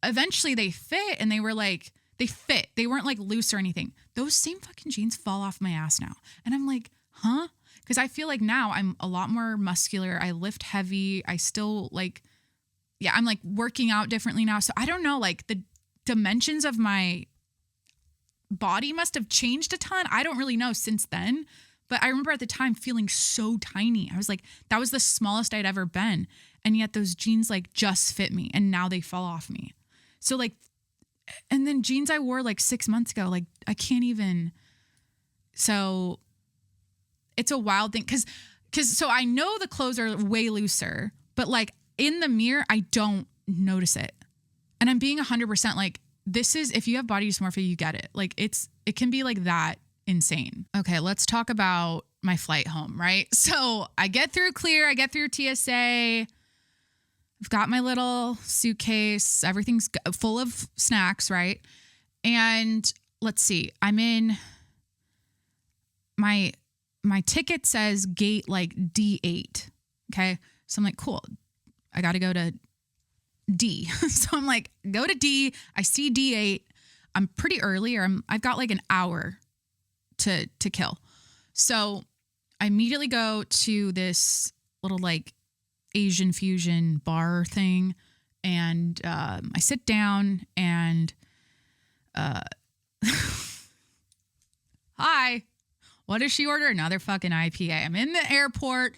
eventually they fit and they were like, they fit. They weren't like loose or anything. Those same fucking jeans fall off my ass now. And I'm like, huh? Because I feel like now I'm a lot more muscular. I lift heavy. I still like, yeah, I'm like working out differently now. So I don't know, like the dimensions of my body must have changed a ton. I don't really know since then. But I remember at the time feeling so tiny. I was like, that was the smallest I'd ever been. And yet those jeans like just fit me. And now they fall off me. So like, and then jeans I wore like 6 months ago, like I can't even. So it's a wild thing. Cause so I know the clothes are way looser, but like in the mirror, I don't notice it. And I'm being 100% like, this is, if you have body dysmorphia, you get it. Like it can be like that insane. Okay. Let's talk about my flight home, right? So I get through Clear, I get through TSA. I've got my little suitcase. Everything's full of snacks, right? And let's see. I'm in my ticket says gate like D8. Okay. So I'm like, cool. I got to go to D. So I'm like, go to D. I see D8. I'm pretty early I've got like an hour to kill. So I immediately go to this little like Asian fusion bar thing. And I sit down and hi, what does she order? Another fucking IPA. I'm in the airport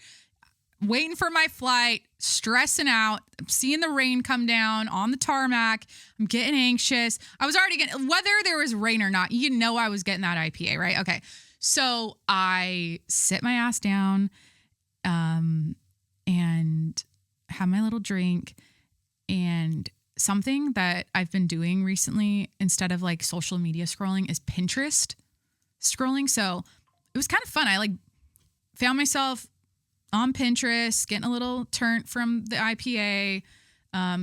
waiting for my flight, stressing out. I'm seeing the rain come down on the tarmac. I'm getting anxious. I was already getting, whether there was rain or not, I was getting that IPA, right? Okay. So I sit my ass down and have my little drink. And something that I've been doing recently instead of like social media scrolling is Pinterest scrolling. So it was kind of fun. I like found myself on Pinterest, getting a little turnt from the IPA,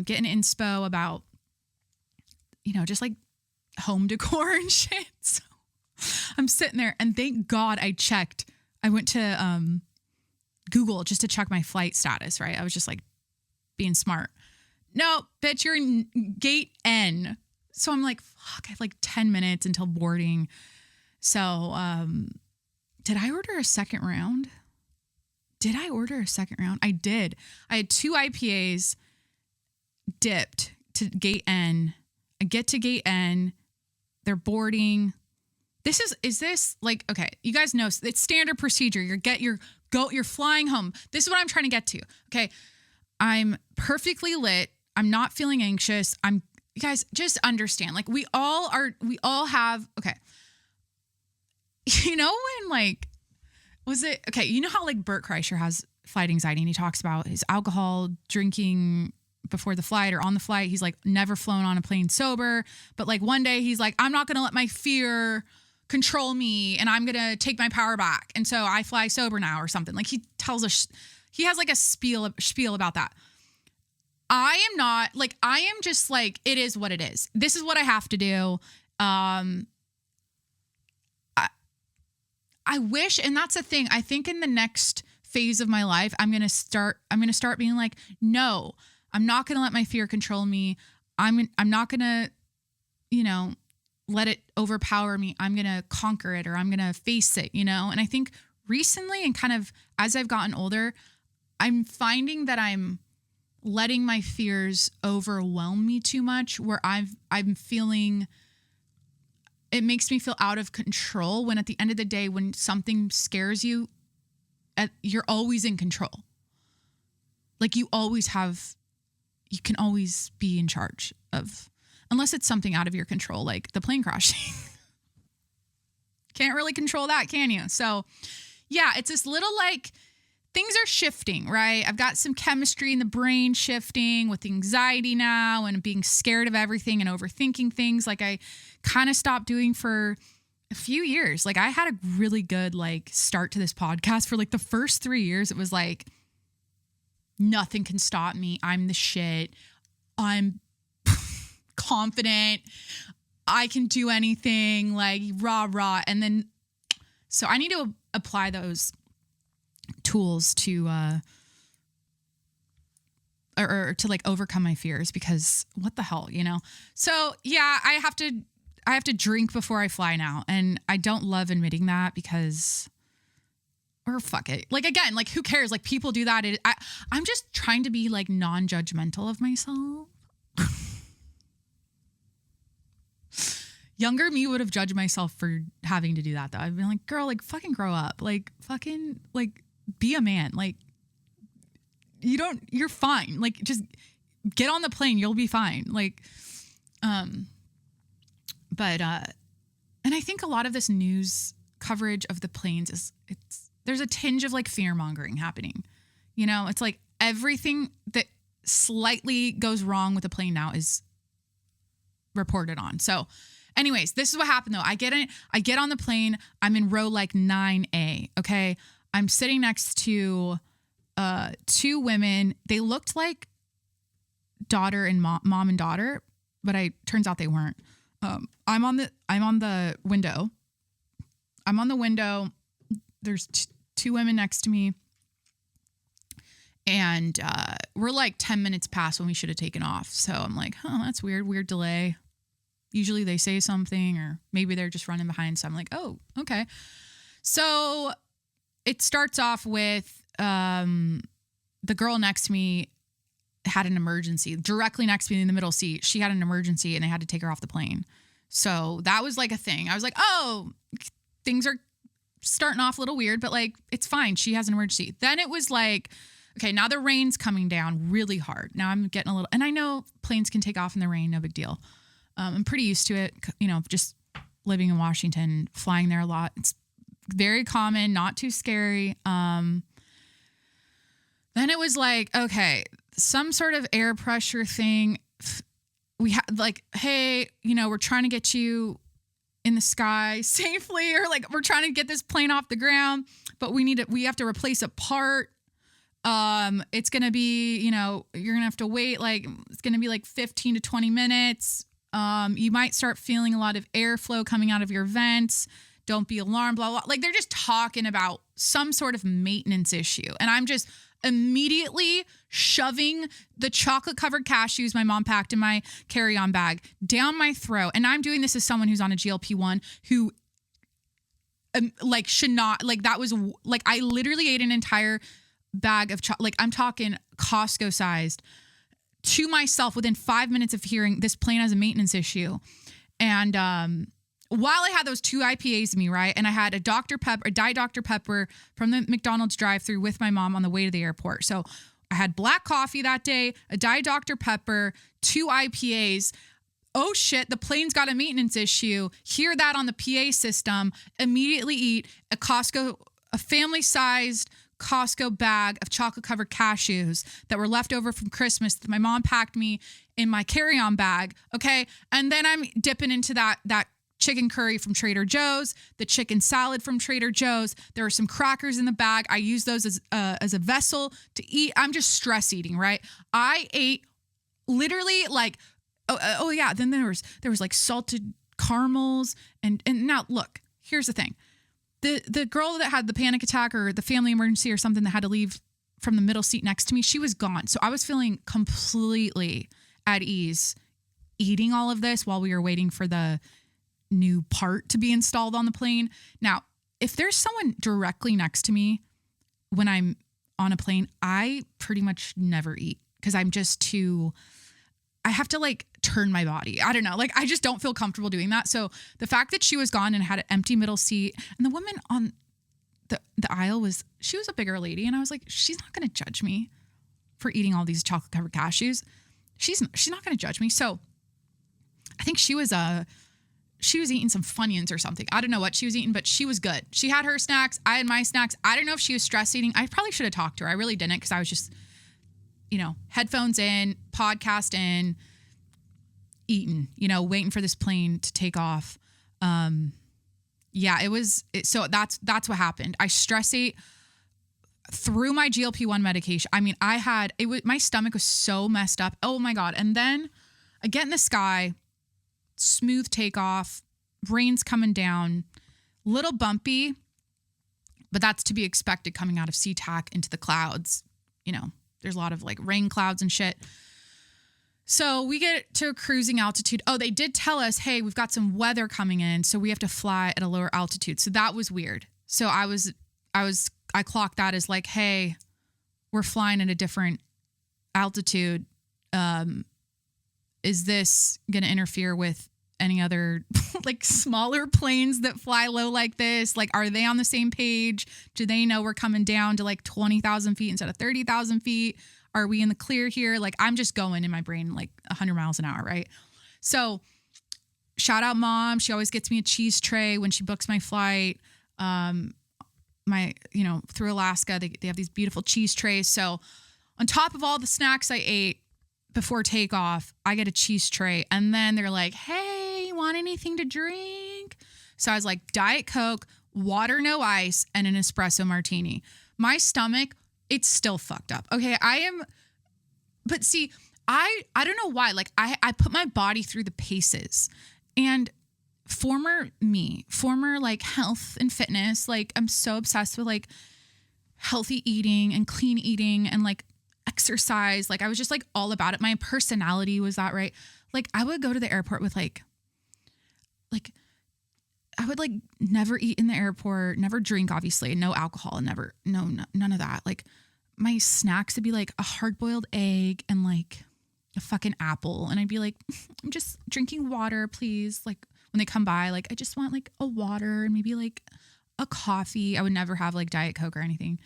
getting inspo about, just like home decor and shit. So I'm sitting there and thank God I checked. I went to Google just to check my flight status, right? I was just like being smart. No, bitch, you're in gate N. So I'm like, fuck, I have like 10 minutes until boarding. So did I order a second round? I did. I had 2 IPAs dipped to gate N. I get to gate N. They're boarding. Is this like, okay, you guys know it's standard procedure. You're flying home. This is what I'm trying to get to. Okay. I'm perfectly lit. I'm not feeling anxious. You guys just understand. Like we all have, okay. When like, was it, okay. You know how like Bert Kreischer has flight anxiety and he talks about his alcohol drinking before the flight or on the flight. He's like never flown on a plane sober, but like one day he's like, I'm not going to let my fear control me and I'm going to take my power back. And so I fly sober now or something. Like he tells us, he has like a spiel about that. I am just like, it is what it is. This is what I have to do. I wish, and that's the thing. I think in the next phase of my life, I'm going to start being like, no, I'm not going to let my fear control me. I'm not going to, let it overpower me. I'm going to conquer it or I'm going to face it, And I think recently and kind of as I've gotten older, I'm finding that I'm letting my fears overwhelm me too much where I'm feeling, it makes me feel out of control when at the end of the day, when something scares you, you're always in control. Like you can always be in charge of, unless it's something out of your control, like the plane crashing. Can't really control that, can you? So yeah, it's this little like, things are shifting, right? I've got some chemistry in the brain shifting with anxiety now and being scared of everything and overthinking things like I kind of stopped doing for a few years. Like I had a really good like start to this podcast for like the first 3 years. It was like, nothing can stop me. I'm the shit. I'm confident. I can do anything, like rah, rah. And then, so I need to apply those tools to or to like overcome my fears because what the hell, So yeah, I have to drink before I fly now. And I don't love admitting that because, or fuck it. Like again, like who cares? Like people do that. I'm just trying to be like non-judgmental of myself. Younger me would have judged myself for having to do that though. I've been like, girl, like fucking grow up. Like fucking like be a man. Like you're fine. Like just get on the plane. You'll be fine. Like, but and I think a lot of this news coverage of the planes there's a tinge of like fear mongering happening. It's like everything that slightly goes wrong with the plane now is reported on. So anyways, this is what happened though. I get on the plane. I'm in row like 9A. Okay. I'm sitting next to 2 women. They looked like daughter and mom and daughter, but turns out they weren't. I'm on the window. I'm on the window. There's 2 women next to me. And we're like 10 minutes past when we should have taken off. So I'm like, oh, that's weird delay. Usually they say something or maybe they're just running behind. So I'm like, oh, okay. So it starts off with the girl next to me had an emergency directly next to me in the middle seat. She had an emergency and they had to take her off the plane. So that was like a thing. I was like, oh, things are starting off a little weird, but like, it's fine. She has an emergency. Then it was like, okay, now the rain's coming down really hard. Now I'm getting a little, and I know planes can take off in the rain. No big deal. I'm pretty used to it. Just living in Washington, flying there a lot. It's very common, not too scary. Then it was like, okay, some sort of air pressure thing. We had like, hey, we're trying to get you in the sky safely, or like we're trying to get this plane off the ground, but we have to replace a part. It's going to be, you're going to have to wait. Like it's going to be like 15 to 20 minutes. You might start feeling a lot of airflow coming out of your vents. Don't be alarmed, blah, blah. Like they're just talking about some sort of maintenance issue. And I'm just immediately shoving the chocolate covered cashews my mom packed in my carry-on bag down my throat. And I'm doing this as someone who's on a GLP-1 who should not, like that was like, I literally ate an entire bag of chocolate. Like I'm talking Costco sized to myself within 5 minutes of hearing this plane has a maintenance issue. And, while I had those 2 IPAs in me, right? And I had a Diet Dr. Pepper from the McDonald's drive-thru with my mom on the way to the airport. So I had black coffee that day, a Diet Dr. Pepper, 2 IPAs. Oh shit, the plane's got a maintenance issue. Hear that on the PA system. Immediately eat a family-sized Costco bag of chocolate-covered cashews that were left over from Christmas that my mom packed me in my carry-on bag. Okay, and then I'm dipping into that chicken curry from Trader Joe's, the chicken salad from Trader Joe's. There are some crackers in the bag. I use those as a vessel to eat. I'm just stress eating, right? I ate literally like, oh yeah. Then there was like salted caramels and now look, here's the thing. The girl that had the panic attack or the family emergency or something that had to leave from the middle seat next to me, she was gone. So I was feeling completely at ease eating all of this while we were waiting for the new part to be installed on the plane. Now, if there's someone directly next to me when I'm on a plane, I pretty much never eat because I'm just I have to like turn my body. I don't know. Like I just don't feel comfortable doing that. So the fact that she was gone and had an empty middle seat and the woman on the aisle she was a bigger lady. And I was like, she's not going to judge me for eating all these chocolate covered cashews. She's not going to judge me. So I think she was eating some Funyuns or something. I don't know what she was eating, but she was good. She had her snacks. I had my snacks. I don't know if she was stress eating. I probably should have talked to her. I really didn't because I was just, headphones in, podcast in, eating, waiting for this plane to take off. So that's what happened. I stress ate through my GLP-1 medication. I mean, my stomach was so messed up. Oh my God. And then I get in the sky, smooth takeoff, rain's coming down, little bumpy, but that's to be expected coming out of SeaTac into the clouds. There's a lot of like rain clouds and shit. So we get to a cruising altitude. Oh, they did tell us, hey, we've got some weather coming in, so we have to fly at a lower altitude. So that was weird. So I clocked that as like, hey, we're flying at a different altitude. Is this going to interfere with any other like smaller planes that fly low like this? Like, are they on the same page? Do they know we're coming down to like 20,000 feet instead of 30,000 feet? Are we in the clear here? Like, I'm just going in my brain like 100 miles an hour, right? So shout out mom. She always gets me a cheese tray when she books my flight. Through Alaska, they have these beautiful cheese trays. So on top of all the snacks I ate before takeoff, I get a cheese tray. And then they're like, hey, you want anything to drink? So I was like, Diet Coke, water, no ice, and an espresso martini. My stomach, it's still fucked up. Okay, but see, I don't know why. Like I put my body through the paces, and former like health and fitness, like I'm so obsessed with like healthy eating and clean eating and like exercise. Like I was just like all about it. My personality was that, right? Like I would go to the airport with like I would like never eat in the airport, never drink, obviously, no alcohol, none of that. Like my snacks would be like a hard-boiled egg and like a fucking apple. And I'd be like, I'm just drinking water, please. Like when they come by, like I just want like a water and maybe like a coffee. I would never have like Diet Coke or anything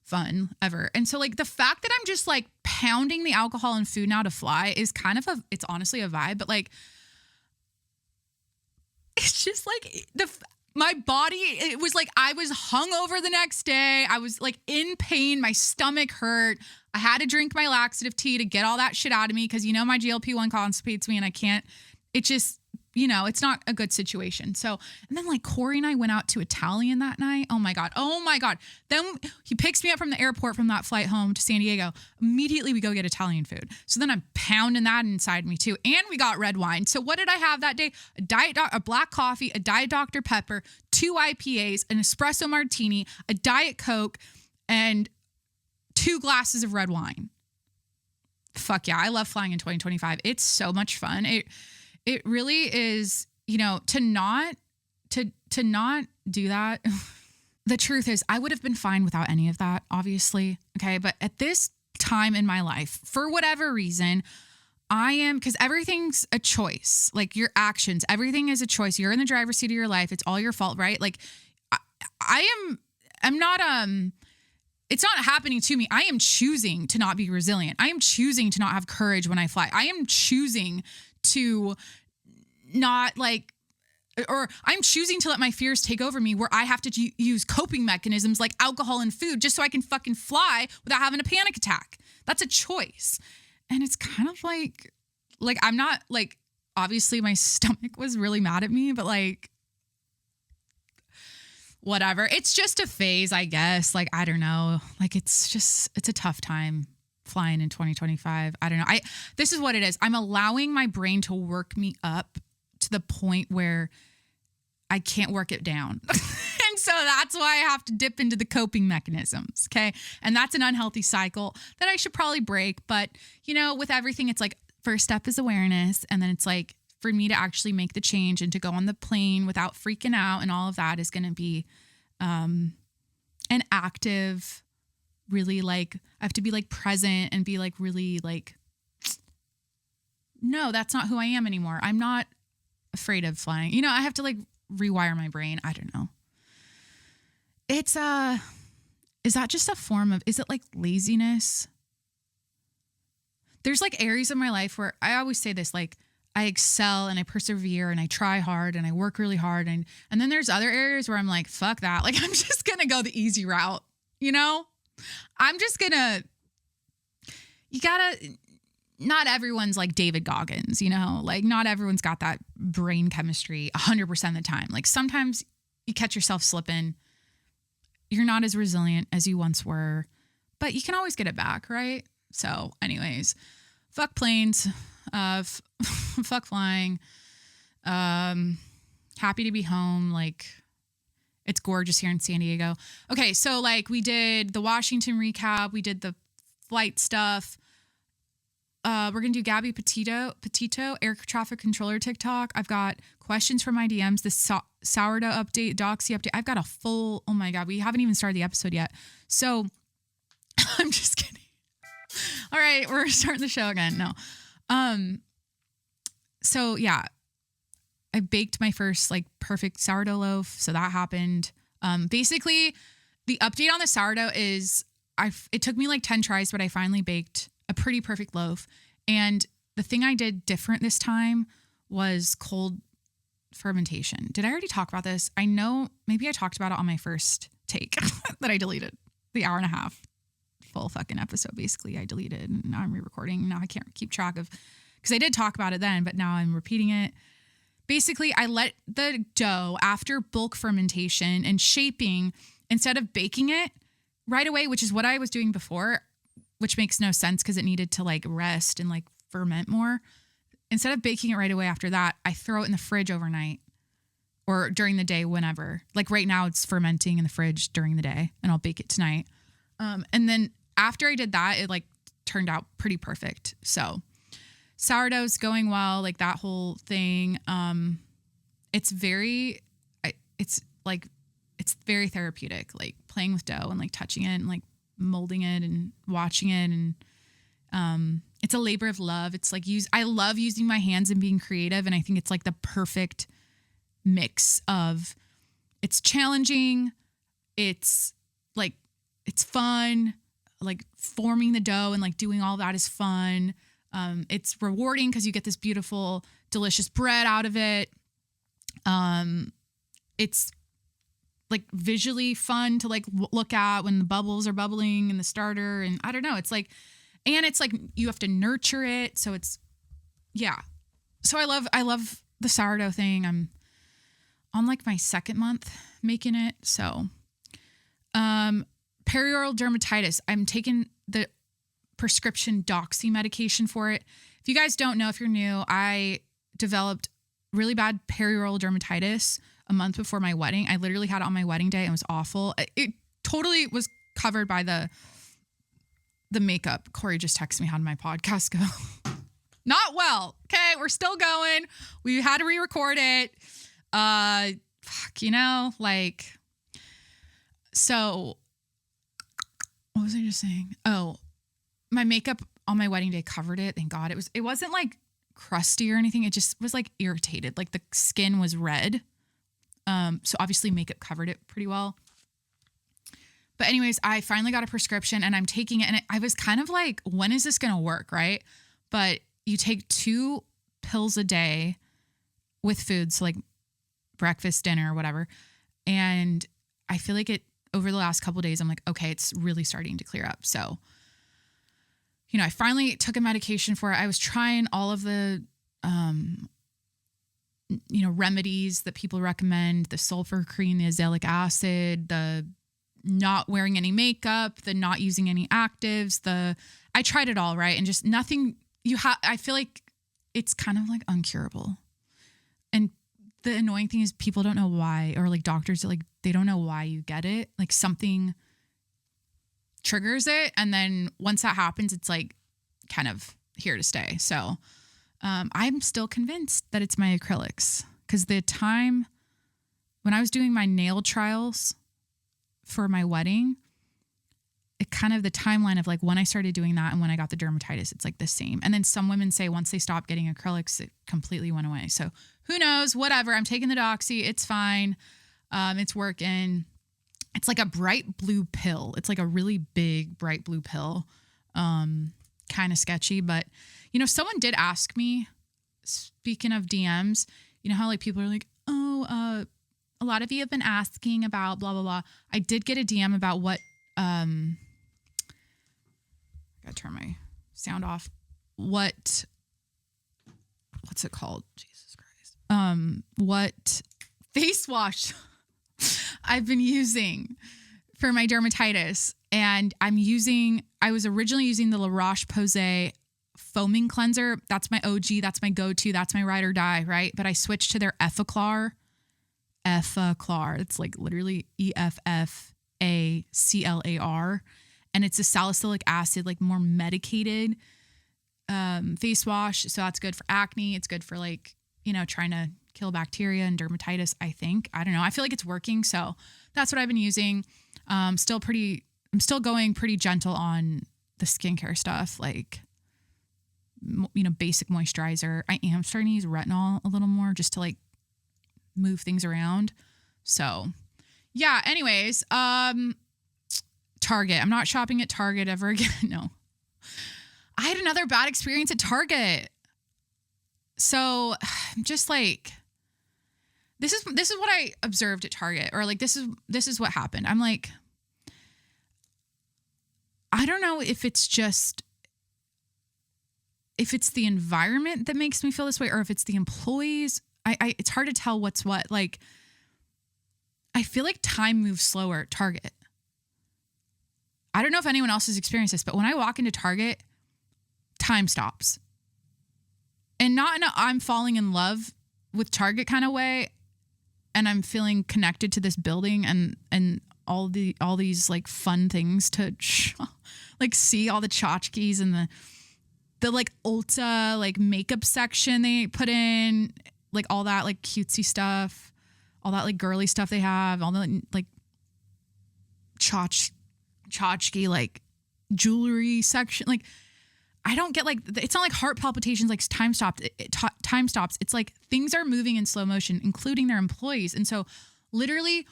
fun ever. And so like the fact that I'm just like pounding the alcohol and food now to fly is kind of it's honestly a vibe, but like it's just like my body, it was like I was hungover the next day. I was like in pain. My stomach hurt. I had to drink my laxative tea to get all that shit out of me because, my GLP-1 constipates me and I can't, it just, it's not a good situation. So, and then like Corey and I went out to Italian that night. Oh my God. Then he picks me up from the airport from that flight home to San Diego. Immediately we go get Italian food. So then I'm pounding that inside me too. And we got red wine. So what did I have that day? A black coffee, a Diet Dr. Pepper, 2 IPAs, an espresso martini, a Diet Coke, and 2 glasses of red wine. Fuck yeah. I love flying in 2025. It's so much fun. It really is, to not do that. The truth is I would have been fine without any of that, obviously. Okay. But at this time in my life, for whatever reason, because everything's a choice, like your actions, everything is a choice. You're in the driver's seat of your life. It's all your fault, right? Like I'm not, it's not happening to me. I am choosing to not be resilient. I am choosing to not have courage when I fly. I am choosing to not or I'm choosing to let my fears take over me where I have to use coping mechanisms like alcohol and food just so I can fucking fly without having a panic attack. That's a choice. And it's kind of like I'm not obviously my stomach was really mad at me, but whatever. It's just a phase, I guess. I don't know. It's a tough time flying in 2025. I don't know. This is what it is. I'm allowing my brain to work me up to the point where I can't work it down. And so that's why I have to dip into the coping mechanisms. Okay. And that's an unhealthy cycle that I should probably break. But, with everything, it's first step is awareness. And then it's for me to actually make the change and to go on the plane without freaking out and all of that is going to be an active, really I have to be present and be really no, that's not who I am anymore. I'm not afraid of flying. I have to rewire my brain. I don't know. It's is that just a form of, is it laziness? There's areas of my life where I always say this, I excel and I persevere and I try hard and I work really hard. And then there's other areas where I'm fuck that. I'm just going to go the easy route. I'm just going to, not everyone's like David Goggins, not everyone's got that brain chemistry 100% of the time. Sometimes you catch yourself slipping. You're not as resilient as you once were, but you can always get it back, right? So anyways, fuck planes, fuck flying. Happy to be home. It's gorgeous here in San Diego. Okay, so we did the Washington recap. We did the flight stuff. We're going to do Gabby Petito, air traffic controller TikTok. I've got questions from my DMs, the sourdough update, doxy update. I've got a full, oh my God, we haven't even started the episode yet. So I'm just kidding. All right, we're starting the show again. No. So yeah, I baked my first perfect sourdough loaf. So that happened. Basically the update on the sourdough is it took me 10 tries, but I finally baked a pretty perfect loaf. And the thing I did different this time was cold fermentation. Did I already talk about this? I know maybe I talked about it on my first take that I deleted, the hour and a half full fucking episode. Basically I deleted and now I'm re-recording. Now I can't keep track of, because I did talk about it then, but now I'm repeating it. Basically I let the dough after bulk fermentation and shaping, instead of baking it right away, which is what I was doing before, which makes no sense because it needed to rest and ferment more. Instead of baking it right away after that, I throw it in the fridge overnight or during the day, whenever. Right now it's fermenting in the fridge during the day and I'll bake it tonight. And then after I did that, it turned out pretty perfect. So sourdough's going well, that whole thing. It's very very therapeutic, playing with dough and touching it and molding it and watching it. And it's a labor of love. It's I love using my hands and being creative. And I think it's the perfect mix of, it's challenging. It's it's fun, forming the dough and doing all that is fun. It's rewarding because you get this beautiful, delicious bread out of it. It's like visually fun to like look at when the bubbles are bubbling in the starter. And I don't know, it's like, and it's like you have to nurture it. So it's, yeah. So I love the sourdough thing. I'm on like my second month making it. So, perioral dermatitis. I'm taking the prescription doxy medication for it. If you guys don't know, if you're new, I developed really bad perioral dermatitis a month before my wedding. I literally had it on my wedding day. It was awful. It totally was covered by the makeup. Corey just texted me, how did my podcast go? Not well. Okay, we're still going. We had to re-record it. Like, so what was I just saying? Oh, my makeup on my wedding day covered it. Thank God. It wasn't like crusty or anything. It just was like irritated. Like the skin was red. So obviously makeup covered it pretty well. But anyways, I finally got a prescription and I'm taking it. And I was kind of like, when is this going to work? Right. But you take 2 pills a day with food. So like breakfast, dinner, whatever. And I feel like over the last couple of days, I'm like, okay, it's really starting to clear up. So, I finally took a medication for it. I was trying all of the, remedies that people recommend, the sulfur cream, the azelaic acid, the not wearing any makeup, the not using any actives, I tried it all, right? And just nothing I feel like it's kind of like uncurable. And the annoying thing is people don't know why, or like doctors, like they don't know why you get it. Like something triggers it. And then once that happens, it's like kind of here to stay. So I'm still convinced that it's my acrylics, because the time when I was doing my nail trials for my wedding, it kind of the timeline of like when I started doing that and when I got the dermatitis, it's like the same. And then some women say once they stopped getting acrylics, it completely went away. So who knows, whatever. I'm taking the doxy. It's fine. It's working. It's like a bright blue pill. It's like a really big, bright blue pill. Kind of sketchy, but someone did ask me, speaking of DMs, how like people are like, oh, a lot of you have been asking about blah, blah, blah. I did get a DM about what, I gotta turn my sound off. What's it called? Jesus Christ. What face wash I've been using for my dermatitis. And I was originally using the La Roche-Posay foaming cleanser. That's my OG. That's my go-to. That's my ride or die, right? But I switched to their Effaclar. It's like literally EFFACLAR. And it's a salicylic acid, like more medicated face wash. So that's good for acne. It's good for like, trying to kill bacteria and dermatitis, I think. I don't know. I feel like it's working. So that's what I've been using. I'm still going pretty gentle on the skincare stuff, like, basic moisturizer. I am starting to use retinol a little more just to like move things around. So yeah, anyways, Target. I'm not shopping at Target ever again. No. I had another bad experience at Target. So I'm just like, this is what I observed at Target, or like, this is what happened. I'm like, I don't know if it's the environment that makes me feel this way, or if it's the employees. It's hard to tell what's what. Like, I feel like time moves slower at Target. I don't know if anyone else has experienced this, but when I walk into Target, time stops. And not in a I'm falling in love with Target kind of way, and I'm feeling connected to this building and all these like fun things to like see all the tchotchkes and the like Ulta like makeup section they put in, like all that like cutesy stuff, all that like girly stuff they have, all the like tchotchke like jewelry section. Like I don't get like, it's not like heart palpitations, like time stops. It's like things are moving in slow motion, including their employees. And so literally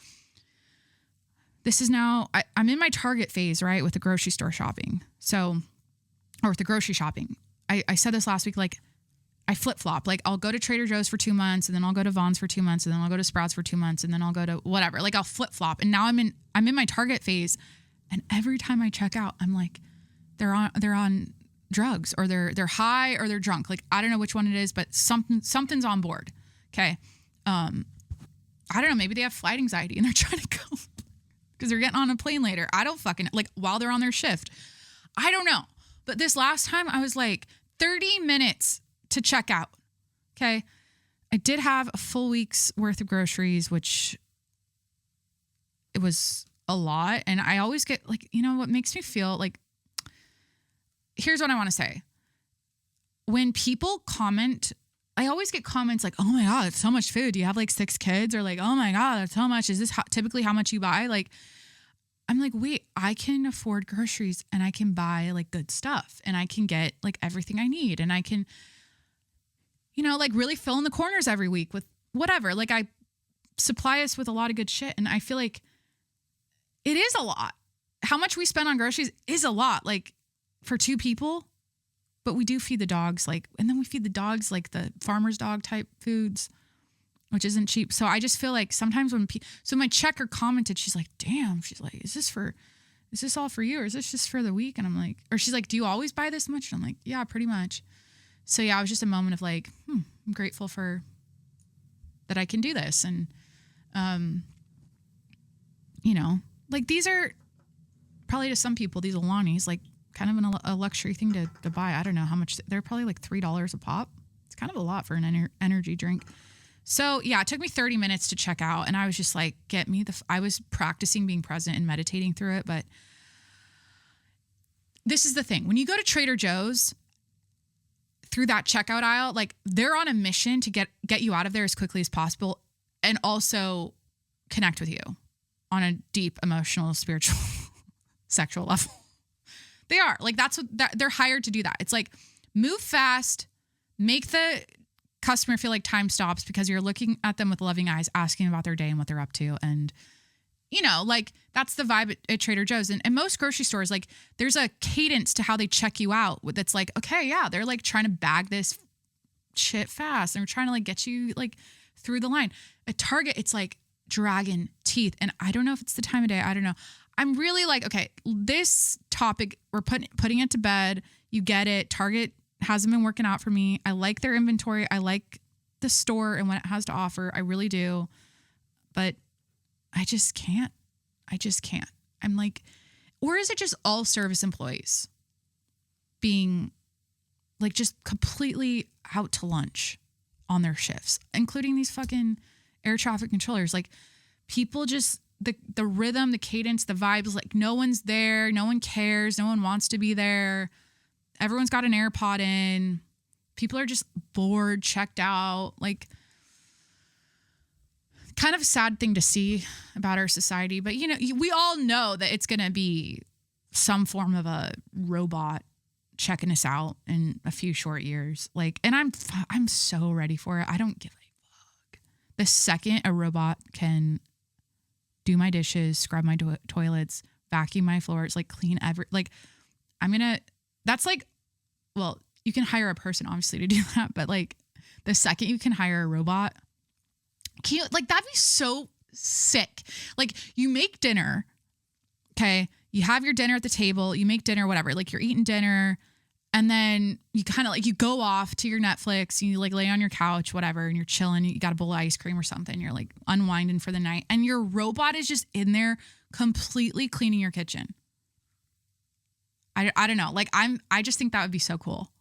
this is now, I'm in my Target phase, right? With the grocery store shopping. So, or with the grocery shopping. I said this last week, like I flip-flop. Like, I'll go to Trader Joe's for 2 months, and then I'll go to Vons for 2 months, and then I'll go to Sprouts for 2 months, and then I'll go to whatever. Like, I'll flip-flop. And now I'm in my Target phase, and every time I check out, I'm like, they're on drugs, or they're high, or they're drunk. Like, I don't know which one it is, but something's on board. Okay. I don't know. Maybe they have flight anxiety and they're trying to go because they're getting on a plane later. I don't fucking, like, while they're on their shift. I don't know. But this last time I was like 30 minutes to check out. Okay. I did have a full week's worth of groceries, which it was a lot. And I always get, like, you know what makes me feel like, here's what I want to say. When people comment, I always get comments like, oh my God, it's so much food. Do you have like 6 kids? Or like, oh my God, that's how much. Is this typically how much you buy? Like, I'm like, wait, I can afford groceries and I can buy like good stuff and I can get like everything I need. And I can, you know, like really fill in the corners every week with whatever. Like, I supply us with a lot of good shit. And I feel like it is a lot. How much we spend on groceries is a lot. Like, for 2 people. But we do feed the dogs, like, and then we feed the dogs like the farmer's dog type foods, which isn't cheap. So I just feel like sometimes when so my checker commented, she's like, damn, she's like, is this all for you? Or is this just for the week? And I'm like, or she's like, do you always buy this much? And I'm like, yeah, pretty much. So yeah, it was just a moment of like, I'm grateful for that I can do this. And, you know, like, these are probably to some people, these Alanis, like, kind of a luxury thing to buy. I don't know how much. They're probably like $3 a pop. It's kind of a lot for an energy drink. So yeah, it took me 30 minutes to check out. And I was just like, I was practicing being present and meditating through it. But this is the thing. When you go to Trader Joe's through that checkout aisle, like, they're on a mission to get you out of there as quickly as possible and also connect with you on a deep emotional, spiritual, sexual level. They are like, that's what they're hired to do that. It's like, move fast, make the customer feel like time stops because you're looking at them with loving eyes, asking about their day and what they're up to. And, you know, like, that's the vibe at Trader Joe's and most grocery stores. Like, there's a cadence to how they check you out. That's like, okay, yeah, they're like trying to bag this shit fast. And they're trying to like get you like through the line. At Target, it's like dragon teeth. And I don't know if it's the time of day. I don't know. I'm really like, okay, this topic, we're putting it to bed. You get it. Target hasn't been working out for me. I like their inventory. I like the store and what it has to offer. I really do. But I just can't. I'm like, or is it just all service employees being like just completely out to lunch on their shifts, including these fucking air traffic controllers? Like, people just, the rhythm, the cadence, the vibes, like, no one's there. No one cares. No one wants to be there. Everyone's got an AirPod in. People are just bored, checked out. Like, kind of a sad thing to see about our society. But, you know, we all know that it's going to be some form of a robot checking us out in a few short years. Like, and I'm so ready for it. I don't give a fuck. The second a robot can do my dishes, scrub my toilets, vacuum my floors, like, clean like, that's like, well, you can hire a person obviously to do that, but like, the second you can hire a robot, like, that'd be so sick. Like, you make dinner, okay? You have your dinner at the table, you make dinner, whatever, like, you're eating dinner, and then you kind of like, you go off to your Netflix, you like lay on your couch, whatever, and you're chilling, you got a bowl of ice cream or something, you're like unwinding for the night, and your robot is just in there completely cleaning your kitchen. I don't know. Like, I just think that would be so cool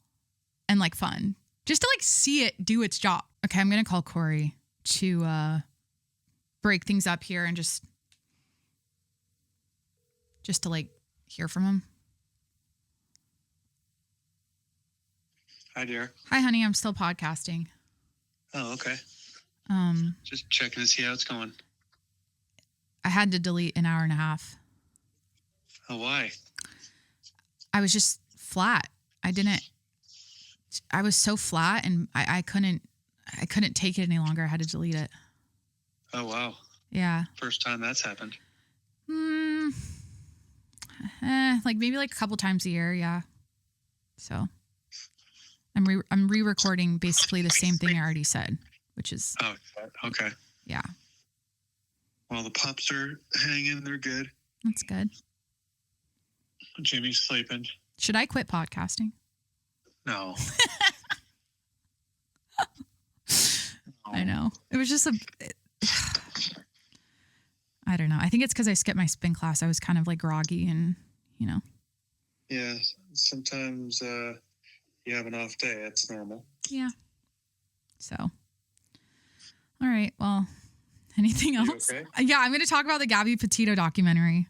and like fun just to like see it do its job. Okay, I'm going to call Corey to break things up here and just to like hear from him. Hi, dear. Hi, honey. I'm still podcasting. Oh, okay. Just checking to see how it's going. I had to delete an hour and a half. Oh, why? I was just flat. I was so flat and I couldn't take it any longer. I had to delete it. Oh, wow. Yeah. First time that's happened. Like maybe like a couple times a year. Yeah. So. I'm re-recording basically the same thing I already said, which is Oh, okay. yeah, Well, the pups are hanging. They're good. that's good. Jimmy's sleeping. Should I quit podcasting? No. I know. It was just I don't know. I think it's because I skipped my spin class. I was kind of like groggy and, you know. Yeah, sometimes you have an off day. It's normal. Yeah. So, all right. Well, anything You else? okay? Yeah, I'm going to talk about the Gabby Petito documentary.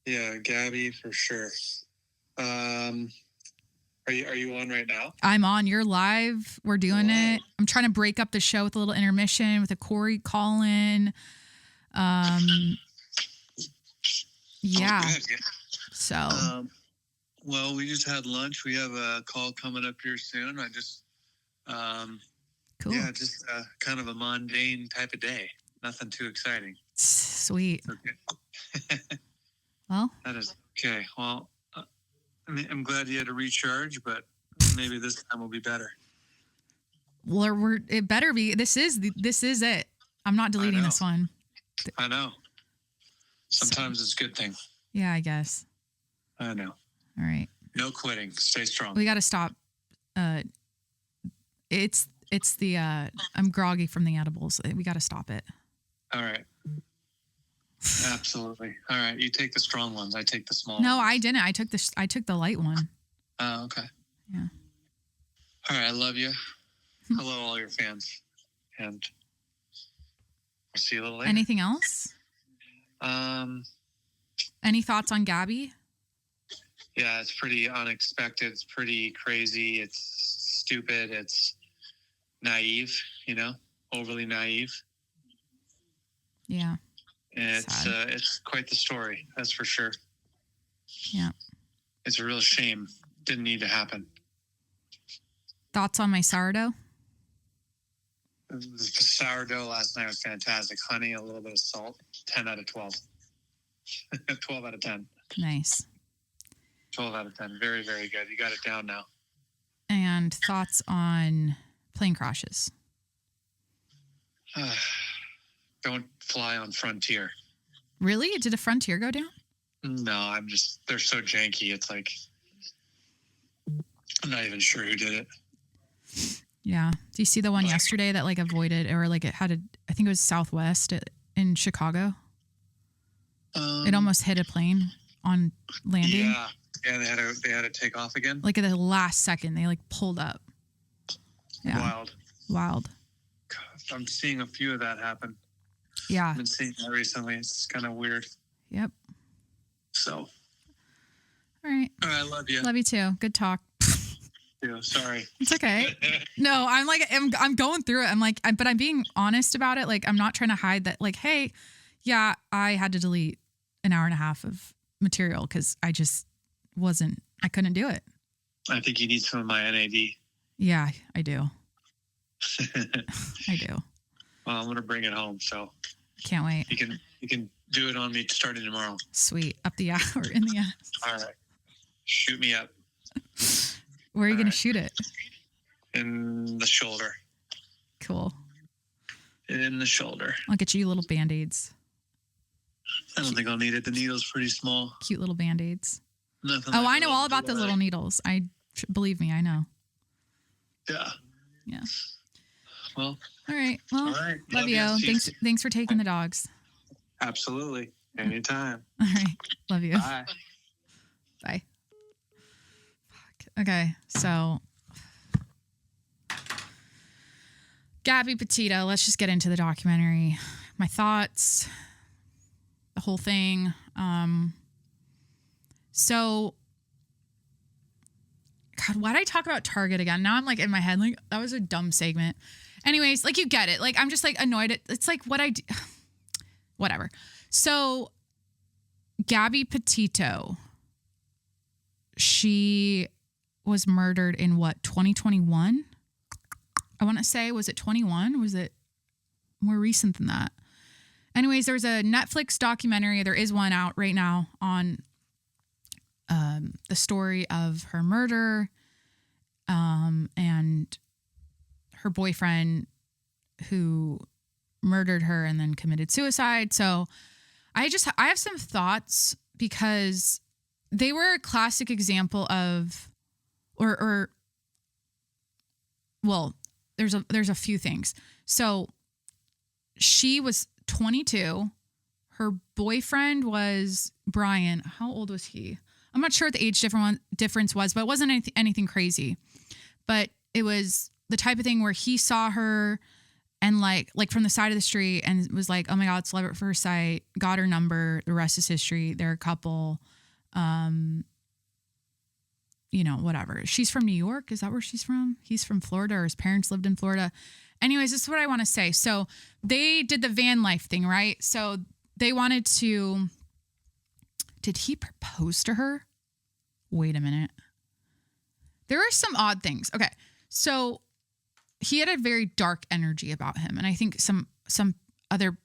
Yeah, Gabby for sure. Are you on right now? I'm on. You're live. We're doing Wow. it. I'm trying to break up the show with a little intermission with a Corey call-in. Yeah. Oh, good, yeah. So, Well, we just had lunch. We have a call coming up here soon. I just, cool. yeah, just kind of a mundane type of day. Nothing too exciting. Sweet. Okay. Well, That is okay. Well, I'm glad you had to recharge, but maybe this time will be better. it better be. This is it. I'm not deleting know. this one. I know. Sometimes it's a good thing. Yeah, I guess. I know. All right. No quitting. Stay strong. We got to stop. It's the I'm groggy from the edibles. We got to stop it. All right. Absolutely. All right. You take the strong ones. I take the small No, ones. I didn't. I took the light one. Oh, okay. Yeah. All right. I love you. Hello, all your fans. And I'll see you a little later. Anything else? Any thoughts on Gabby? Yeah, it's pretty unexpected. It's pretty crazy. It's stupid. It's naive, overly naive. Yeah. And Sad. it's quite the story. That's for sure. Yeah. It's a real shame. Didn't need to happen. Thoughts on my sourdough? The sourdough last night was fantastic. Honey, a little bit of salt. 10 out of 12. 12 out of 10. Nice. 12 out of 10. Very, very good. You got it down now. And thoughts on plane crashes? Don't fly on Frontier. Really? Did a Frontier go down? No, they're so janky. It's like, I'm not even sure who did it. Yeah. Do you see the one yesterday that like avoided or like it had I think it was Southwest in Chicago? It almost hit a plane on landing. Yeah. Yeah, they had to take off again. Like at the last second, they like pulled up. Yeah. Wild. God, I'm seeing a few of that happen. Yeah. I've been seeing that recently. It's kind of weird. Yep. So. All right. All right, I love you. Love you too. Good talk. Yeah, sorry. It's okay. No, I'm going through it. I'm like, but I'm being honest about it. Like, I'm not trying to hide that. Like, hey, yeah, I had to delete an hour and a half of material because I just I couldn't do it. I think you need some of my NAD. Yeah, I do. I do. Well, I'm gonna bring it home, so Can't wait. you can do it on me starting tomorrow. Sweet. Up the ass or in the ass. All right. Shoot me up Where are you All going right. to shoot it? in the shoulder. Cool. In the shoulder. I'll get you little Band-Aids. I don't think I'll need it. The needle's pretty small. Cute little Band-Aids. Nothing. Oh, like I a know little all about those little needles. Believe me, I know. Yeah. Yeah. Well. All right. Well, All right. love you. Thanks for taking the dogs. Absolutely. Anytime. All right. Love you. Bye. Bye. Fuck. Okay. So Gabby Petito, let's just get into the documentary. My thoughts, the whole thing. So God, why did I talk about Target again? Now I'm like in my head, like that was a dumb segment. Anyways, like you get it. Like I'm just like annoyed. It's like what I do. Whatever. So Gabby Petito, she was murdered in what, 2021? I want to say, was it 21? Was it more recent than that? Anyways, there's a Netflix documentary. There is one out right now on the story of her murder. and her boyfriend who murdered her and then committed suicide. So I have some thoughts because they were a classic example of, well, there's a few things. So she was 22. Her boyfriend was Brian. How old was he? I'm not sure what the age difference was, but it wasn't anything crazy. But it was the type of thing where he saw her and like from the side of the street and was like, oh my God, it's love at first sight, got her number. The rest is history. They're a couple. Whatever. She's from New York. Is that where she's from? He's from Florida, or his parents lived in Florida. Anyways, this is what I want to say. So they did the van life thing, right? So they wanted to, did he propose to her? Wait a minute. There are some odd things. Okay. So he had a very dark energy about him. And I think some other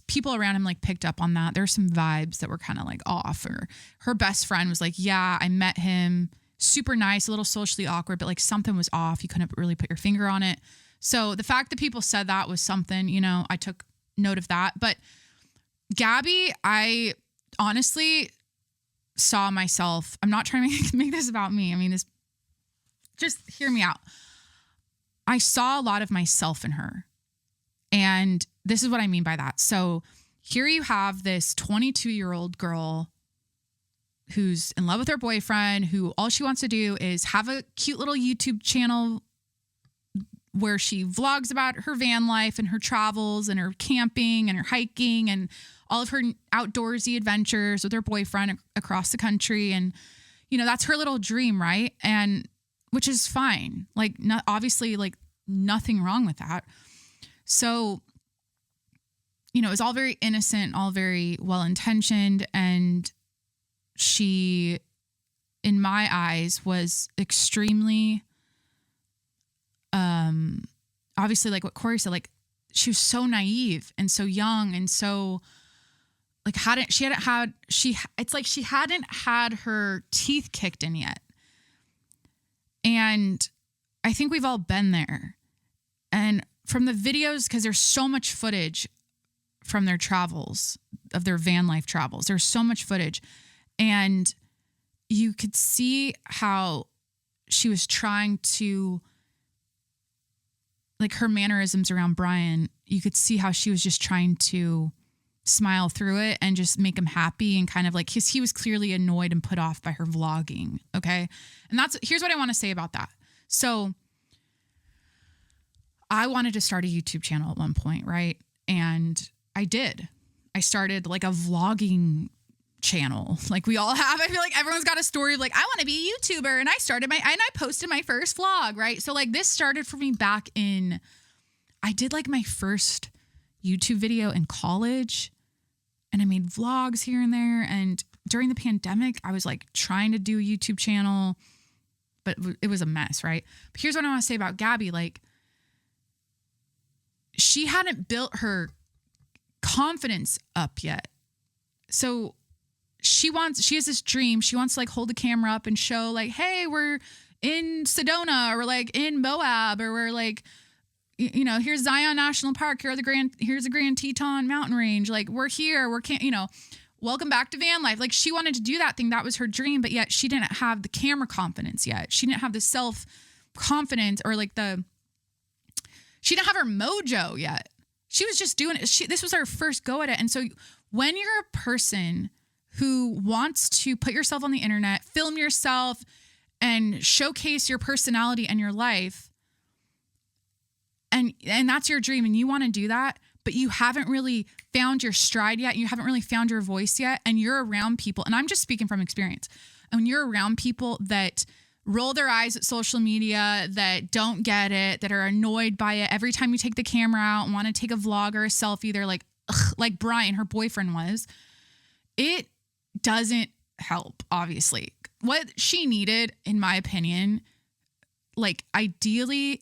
people around him like picked up on that. There were some vibes that were kind of like off. Or her best friend was like, yeah, I met him. Super nice, a little socially awkward, but like something was off. You couldn't really put your finger on it. So the fact that people said that was something, I took note of that. But Gabby, I honestly saw myself. I'm not trying to make this about me. I mean, just hear me out. I saw a lot of myself in her. And this is what I mean by that. So here you have this 22-year-old girl who's in love with her boyfriend, who all she wants to do is have a cute little YouTube channel where she vlogs about her van life and her travels and her camping and her hiking and all of her outdoorsy adventures with her boyfriend across the country. And, that's her little dream, right? And which is fine. Like, obviously, like nothing wrong with that. So, it was all very innocent, all very well-intentioned. And she, in my eyes, was extremely, obviously, like what Corey said, like she was so naive and so young and so like it's like she hadn't had her teeth kicked in yet. And I think we've all been there. And from the videos, because there's so much footage from their travels, of their van life travels, there's so much footage. And you could see how she was trying to, like her mannerisms around Brian, you could see how she was just trying to smile through it and just make him happy and kind of like, he was clearly annoyed and put off by her vlogging. Okay. And here's what I want to say about that. So I wanted to start a YouTube channel at one point, right? And I did. I started like a vlogging channel like we all have. I feel like everyone's got a story of like, I want to be a YouTuber, and I posted my first vlog, right? So like this started for me back in, I did like my first YouTube video in college, and I made vlogs here and there. And during the pandemic, I was like trying to do a YouTube channel, but it was a mess, right? But here's what I want to say about Gabby. Like, she hadn't built her confidence up yet. So she has this dream. She wants to like hold the camera up and show like, hey, we're in Sedona, or we're like in Moab, or we're like, here's Zion National Park. Here's the Grand Teton Mountain Range. Like we're here, welcome back to van life. Like she wanted to do that thing. That was her dream, but yet she didn't have the camera confidence yet. She didn't have the self-confidence or like she didn't have her mojo yet. She was just doing it. This was her first go at it. And so when you're a person who wants to put yourself on the internet, film yourself, and showcase your personality and your life, and that's your dream, and you want to do that, but you haven't really found your stride yet, you haven't really found your voice yet, and you're around people, and I'm just speaking from experience, and when you're around people that roll their eyes at social media, that don't get it, that are annoyed by it, every time you take the camera out and want to take a vlog or a selfie, they're like, ugh, like Brian, her boyfriend was, it doesn't help, obviously. What she needed, in my opinion, like ideally,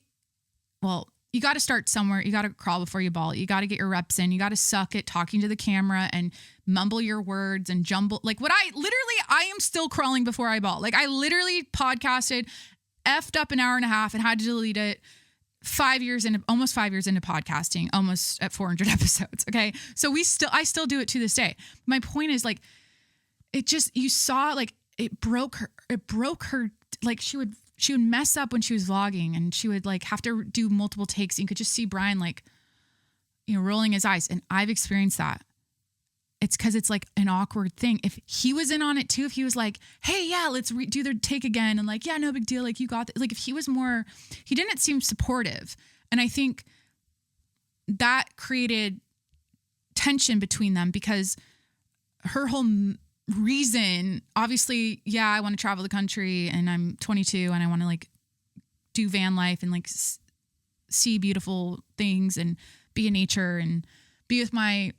well, you got to start somewhere. You got to crawl before you ball. You got to get your reps in. You got to suck at talking to the camera and mumble your words and jumble. Like I am still crawling before I ball. Like I literally podcasted effed up an hour and a half and had to delete it almost 5 years into podcasting, almost at 400 episodes. Okay. So I still do it to this day. My point is like, you saw like it broke her. Like she would mess up when she was vlogging and she would like have to do multiple takes. And you could just see Brian like, rolling his eyes. And I've experienced that. It's because it's like an awkward thing. If he was in on it too, if he was like, hey, yeah, let's do the take again. And like, yeah, no big deal. Like you got like if he was more, he didn't seem supportive. And I think that created tension between them because her whole reason, obviously, yeah, I want to travel the country and I'm 22 and I want to like do van life and like see beautiful things and be in nature and be with my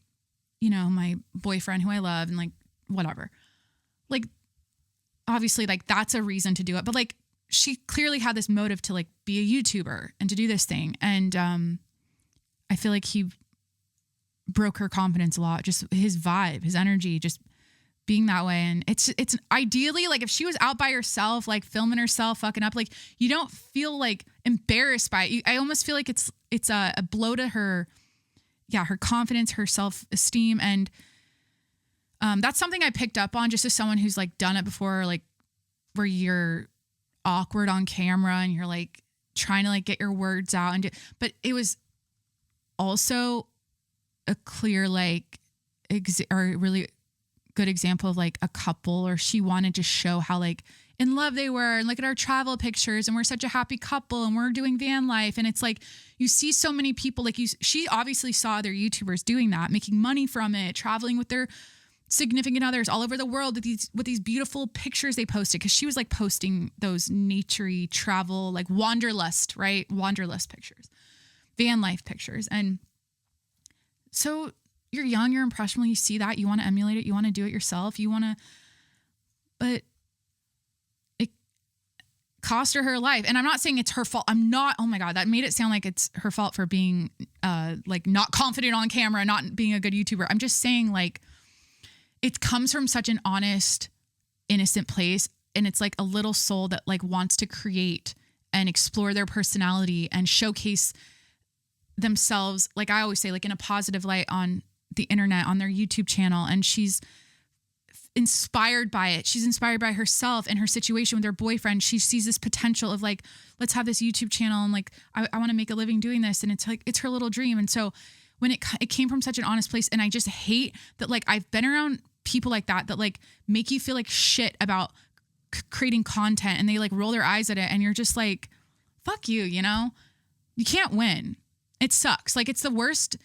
my boyfriend who I love and like whatever. Like obviously like that's a reason to do it. But like she clearly had this motive to like be a YouTuber and to do this thing. And I feel like he broke her confidence a lot. Just his vibe, his energy, just being that way. And it's ideally like if she was out by herself, like filming herself, fucking up, like you don't feel like embarrassed by it. I almost feel like it's a blow to her. Yeah, her confidence, her self-esteem. And that's something I picked up on just as someone who's like done it before, like where you're awkward on camera and you're like trying to like get your words out. But it was also a clear like or really good example of like a couple, or she wanted to show how like in love they were and look at our travel pictures and we're such a happy couple and we're doing van life. And it's like you see so many people like she obviously saw other YouTubers doing that, making money from it, traveling with their significant others all over the world with these beautiful pictures they posted, because she was like posting those naturey travel like wanderlust pictures, van life pictures. And so you're young, you're impressionable, you see that, you want to emulate it, you want to do it yourself, but it cost her life. And I'm not saying it's her fault. Oh my God, that made it sound like it's her fault for being like not confident on camera, not being a good YouTuber. I'm just saying like it comes from such an honest, innocent place. And it's like a little soul that like wants to create and explore their personality and showcase themselves. Like I always say, like in a positive light on the internet, on their YouTube channel. And she's inspired by it. She's inspired by herself and her situation with her boyfriend. She sees this potential of like, let's have this YouTube channel. And like, I want to make a living doing this. And it's like, it's her little dream. And so when it came from such an honest place, and I just hate that, like, I've been around people like that like make you feel like shit about creating content, and they like roll their eyes at it. And you're just like, fuck you, you can't win. It sucks. Like it's the worst.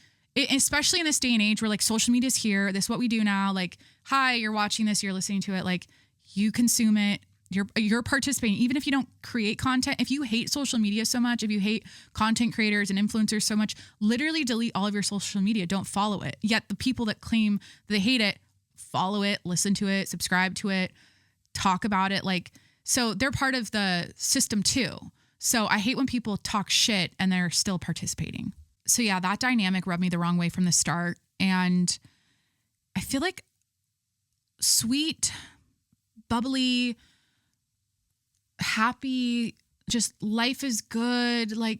Especially in this day and age where like social media is here, this is what we do now. Like, hi, you're watching this, you're listening to it. Like you consume it, you're participating. Even if you don't create content, if you hate social media so much, if you hate content creators and influencers so much, literally delete all of your social media. Don't follow it. Yet the people that claim they hate it, follow it, listen to it, subscribe to it, talk about it. Like, so they're part of the system too. So I hate when people talk shit and they're still participating. So yeah, that dynamic rubbed me the wrong way from the start. And I feel like sweet, bubbly, happy, just life is good, like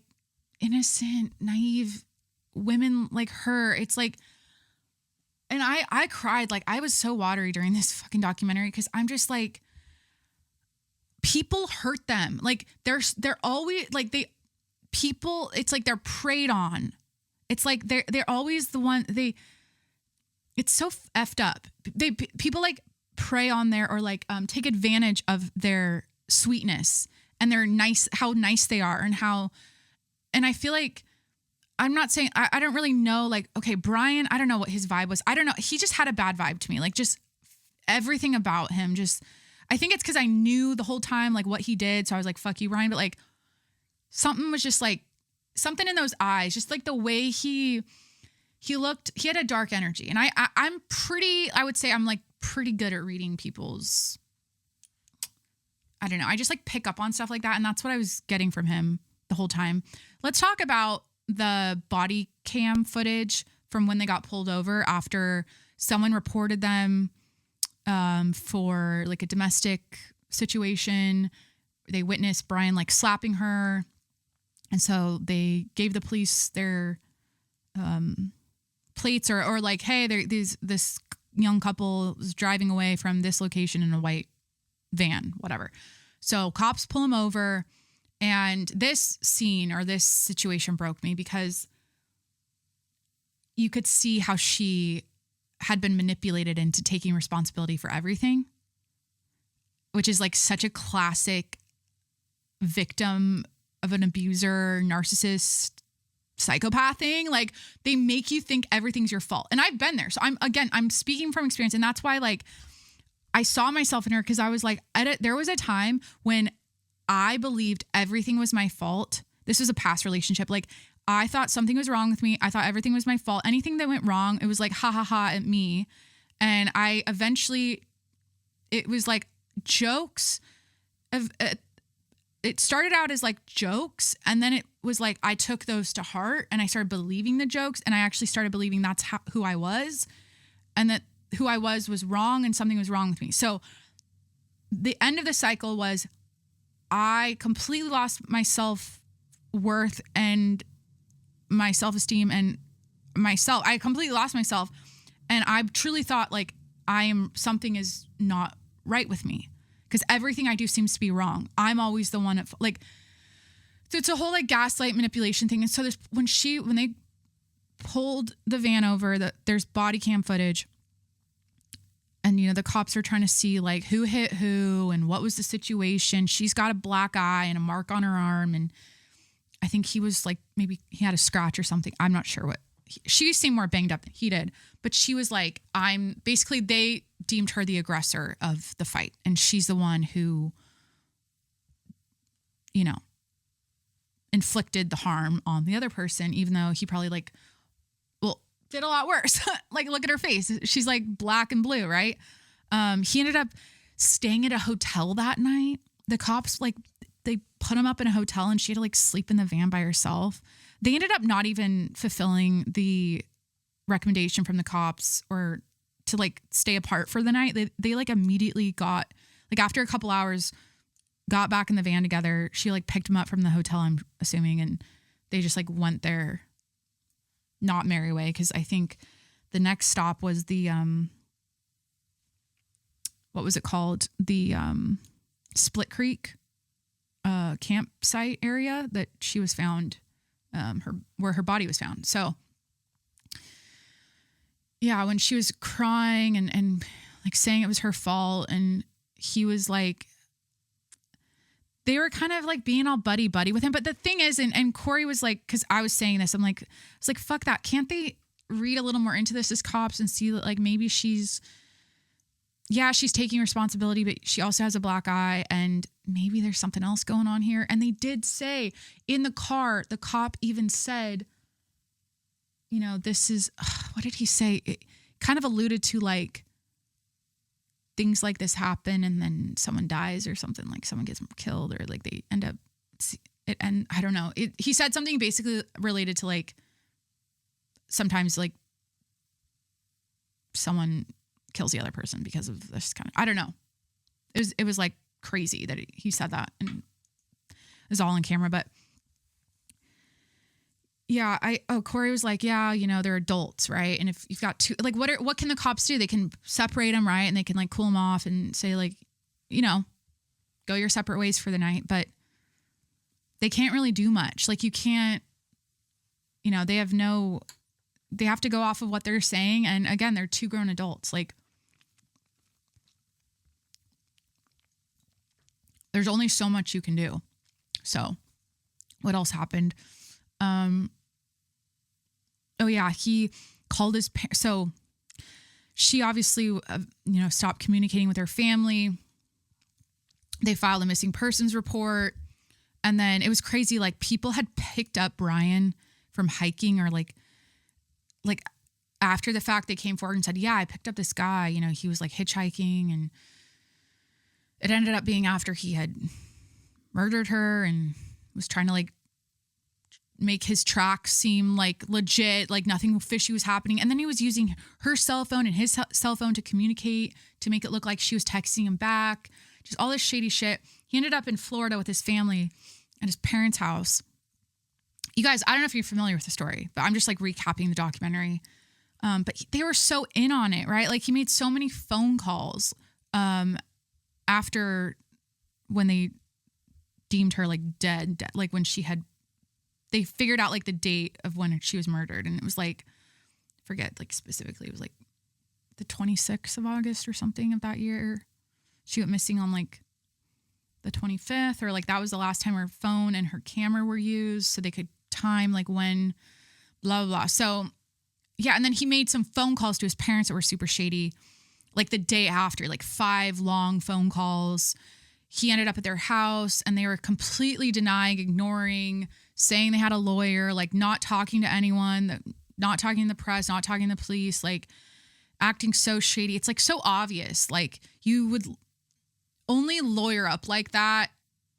innocent, naive women like her. It's like, and I cried. Like I was so watery during this fucking documentary, because I'm just like, people hurt them. Like they're always like people, it's like they're preyed on. It's like they're always the one it's so effed up. People like prey on their, or like take advantage of their sweetness and their how nice they are and I feel like, I'm not saying, I don't really know, like, okay, Brian, I don't know what his vibe was. I don't know. He just had a bad vibe to me. Like just everything about him, just, I think it's because I knew the whole time, like what he did. So I was like, fuck you, Brian. But like something was just like, something in those eyes, just like the way he looked, he had a dark energy. And I would say I'm like pretty good at reading people's, I don't know. I just like pick up on stuff like that. And that's what I was getting from him the whole time. Let's talk about the body cam footage from when they got pulled over after someone reported them for like a domestic situation. they witnessed Brian like slapping her. And so they gave the police their plates or like, hey, this young couple is driving away from this location in a white van, whatever. So cops pull him over. And this scene or this situation broke me because you could see how she had been manipulated into taking responsibility for everything, which is like such a classic victim of an abuser, narcissist, psychopath thing. Like they make you think everything's your fault. And I've been there. So I'm speaking from experience. And that's why like I saw myself in her because I was like, there was a time when I believed everything was my fault. This was a past relationship. Like I thought something was wrong with me. I thought everything was my fault. Anything that went wrong, it was like, ha ha ha at me. And I eventually, it was like jokes of, it started out as like jokes. And then it was like, I took those to heart and I started believing the jokes. And I actually started believing that's who I was. And that who I was wrong and something was wrong with me. So the end of the cycle was I completely lost my self-worth and my self-esteem and myself. I completely lost myself. And I truly thought like something is not right with me because everything I do seems to be wrong. I'm always the one like, so it's a whole like gaslight manipulation thing. And so when they pulled the van over, there's body cam footage. And, you know, the cops are trying to see like who hit who and what was the situation. She's got a black eye and a mark on her arm. And I think he was like, maybe he had a scratch or something. I'm not sure what. She seemed more banged up than he did. But she was like, they deemed her the aggressor of the fight. And she's the one who, you know, inflicted the harm on the other person, even though he probably like, did a lot worse. Like, look at her face. She's like black and blue, right? He ended up staying at a hotel that night. The cops, like, they put him up in a hotel and she had to like sleep in the van by herself. They ended up not even fulfilling the recommendation from the cops or to like stay apart for the night. They like immediately got, like after a couple hours, got back in the van together. She like picked him up from the hotel, I'm assuming, and they just like went there. Not merry way, because I think the next stop was the what was it called? The Split Creek campsite area that she was found, where her body was found. So yeah, when she was crying and like saying it was her fault, and he was like, they were kind of like being all buddy with him. But the thing is, and Corey was like, because I was saying this, I was like, fuck that. Can't they read a little more into this as cops and see that like maybe she's taking responsibility, but she also has a black eye and maybe there's something else going on here. And they did say in the car, the cop even said, you know, this is, what did he say? It kind of alluded to like, things like this happen and then someone dies or something, like someone gets killed or like they end up it. And I don't know. He said something basically related to like sometimes like someone kills the other person because of this kind of, I don't know. It was like crazy that he said that and it was all on camera, but yeah, Corey was like, yeah, you know, they're adults, right? And if you've got two, like, what can the cops do? They can separate them, right? And they can like cool them off and say like, you know, go your separate ways for the night. But they can't really do much. Like you can't, you know, they have to go off of what they're saying. And again, they're two grown adults. Like there's only so much you can do. So what else happened? Oh yeah, he called his parents. So she obviously, you know, stopped communicating with her family. They filed a missing persons report. And then it was crazy. Like people had picked up Brian from hiking or like after the fact, they came forward and said, yeah, I picked up this guy, you know, he was like hitchhiking, and it ended up being after he had murdered her and was trying to like make his track seem like legit, like nothing fishy was happening. And then he was using her cell phone and his cell phone to communicate, to make it look like she was texting him back, just all this shady shit. He ended up in Florida with his family at his parents' house. You guys, I don't know if you're familiar with the story, but I'm just like recapping the documentary. But they were so in on it, right? Like he made so many phone calls after when they deemed her like dead, like when they figured out like the date of when she was murdered. And it was like, forget like specifically, it was like the 26th of August or something of that year. She went missing on like the 25th, or like that was the last time her phone and her camera were used so they could time like when blah, blah, blah. So yeah. And then he made some phone calls to his parents that were super shady. Like the day after, like 5 long phone calls. He ended up at their house and they were completely denying, ignoring, saying they had a lawyer, like not talking to anyone, not talking to the press, not talking to the police, like acting so shady. It's like so obvious. Like you would only lawyer up like that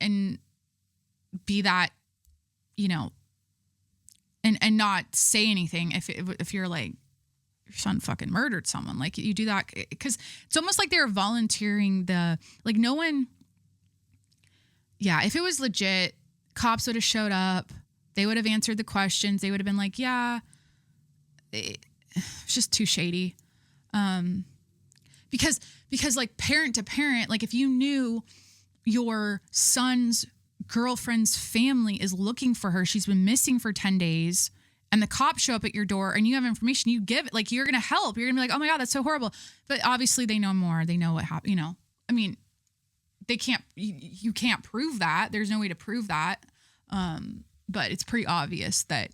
and be that, you know, and not say anything if you're like, your son fucking murdered someone. Like you do that because it's almost like they were volunteering like no one. Yeah. If it was legit, cops would have showed up. They would have answered the questions. They would have been like, yeah, it's just too shady. Because like parent to parent, like if you knew your son's girlfriend's family is looking for her, she's been missing for 10 days, and the cops show up at your door and you have information, you give it, like you're going to help. You're going to be like, oh my God, that's so horrible. But obviously they know more. They know what happened, you know, I mean, you can't prove that. There's no way to prove that. But it's pretty obvious that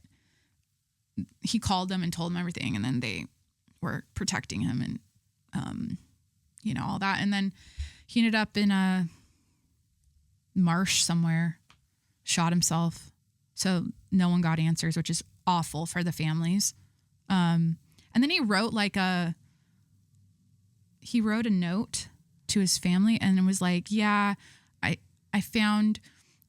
he called them and told them everything. And then they were protecting him and, you know, all that. And then he ended up in a marsh somewhere, shot himself. So no one got answers, which is awful for the families. And then he wrote a note to his family and it was like, yeah, I found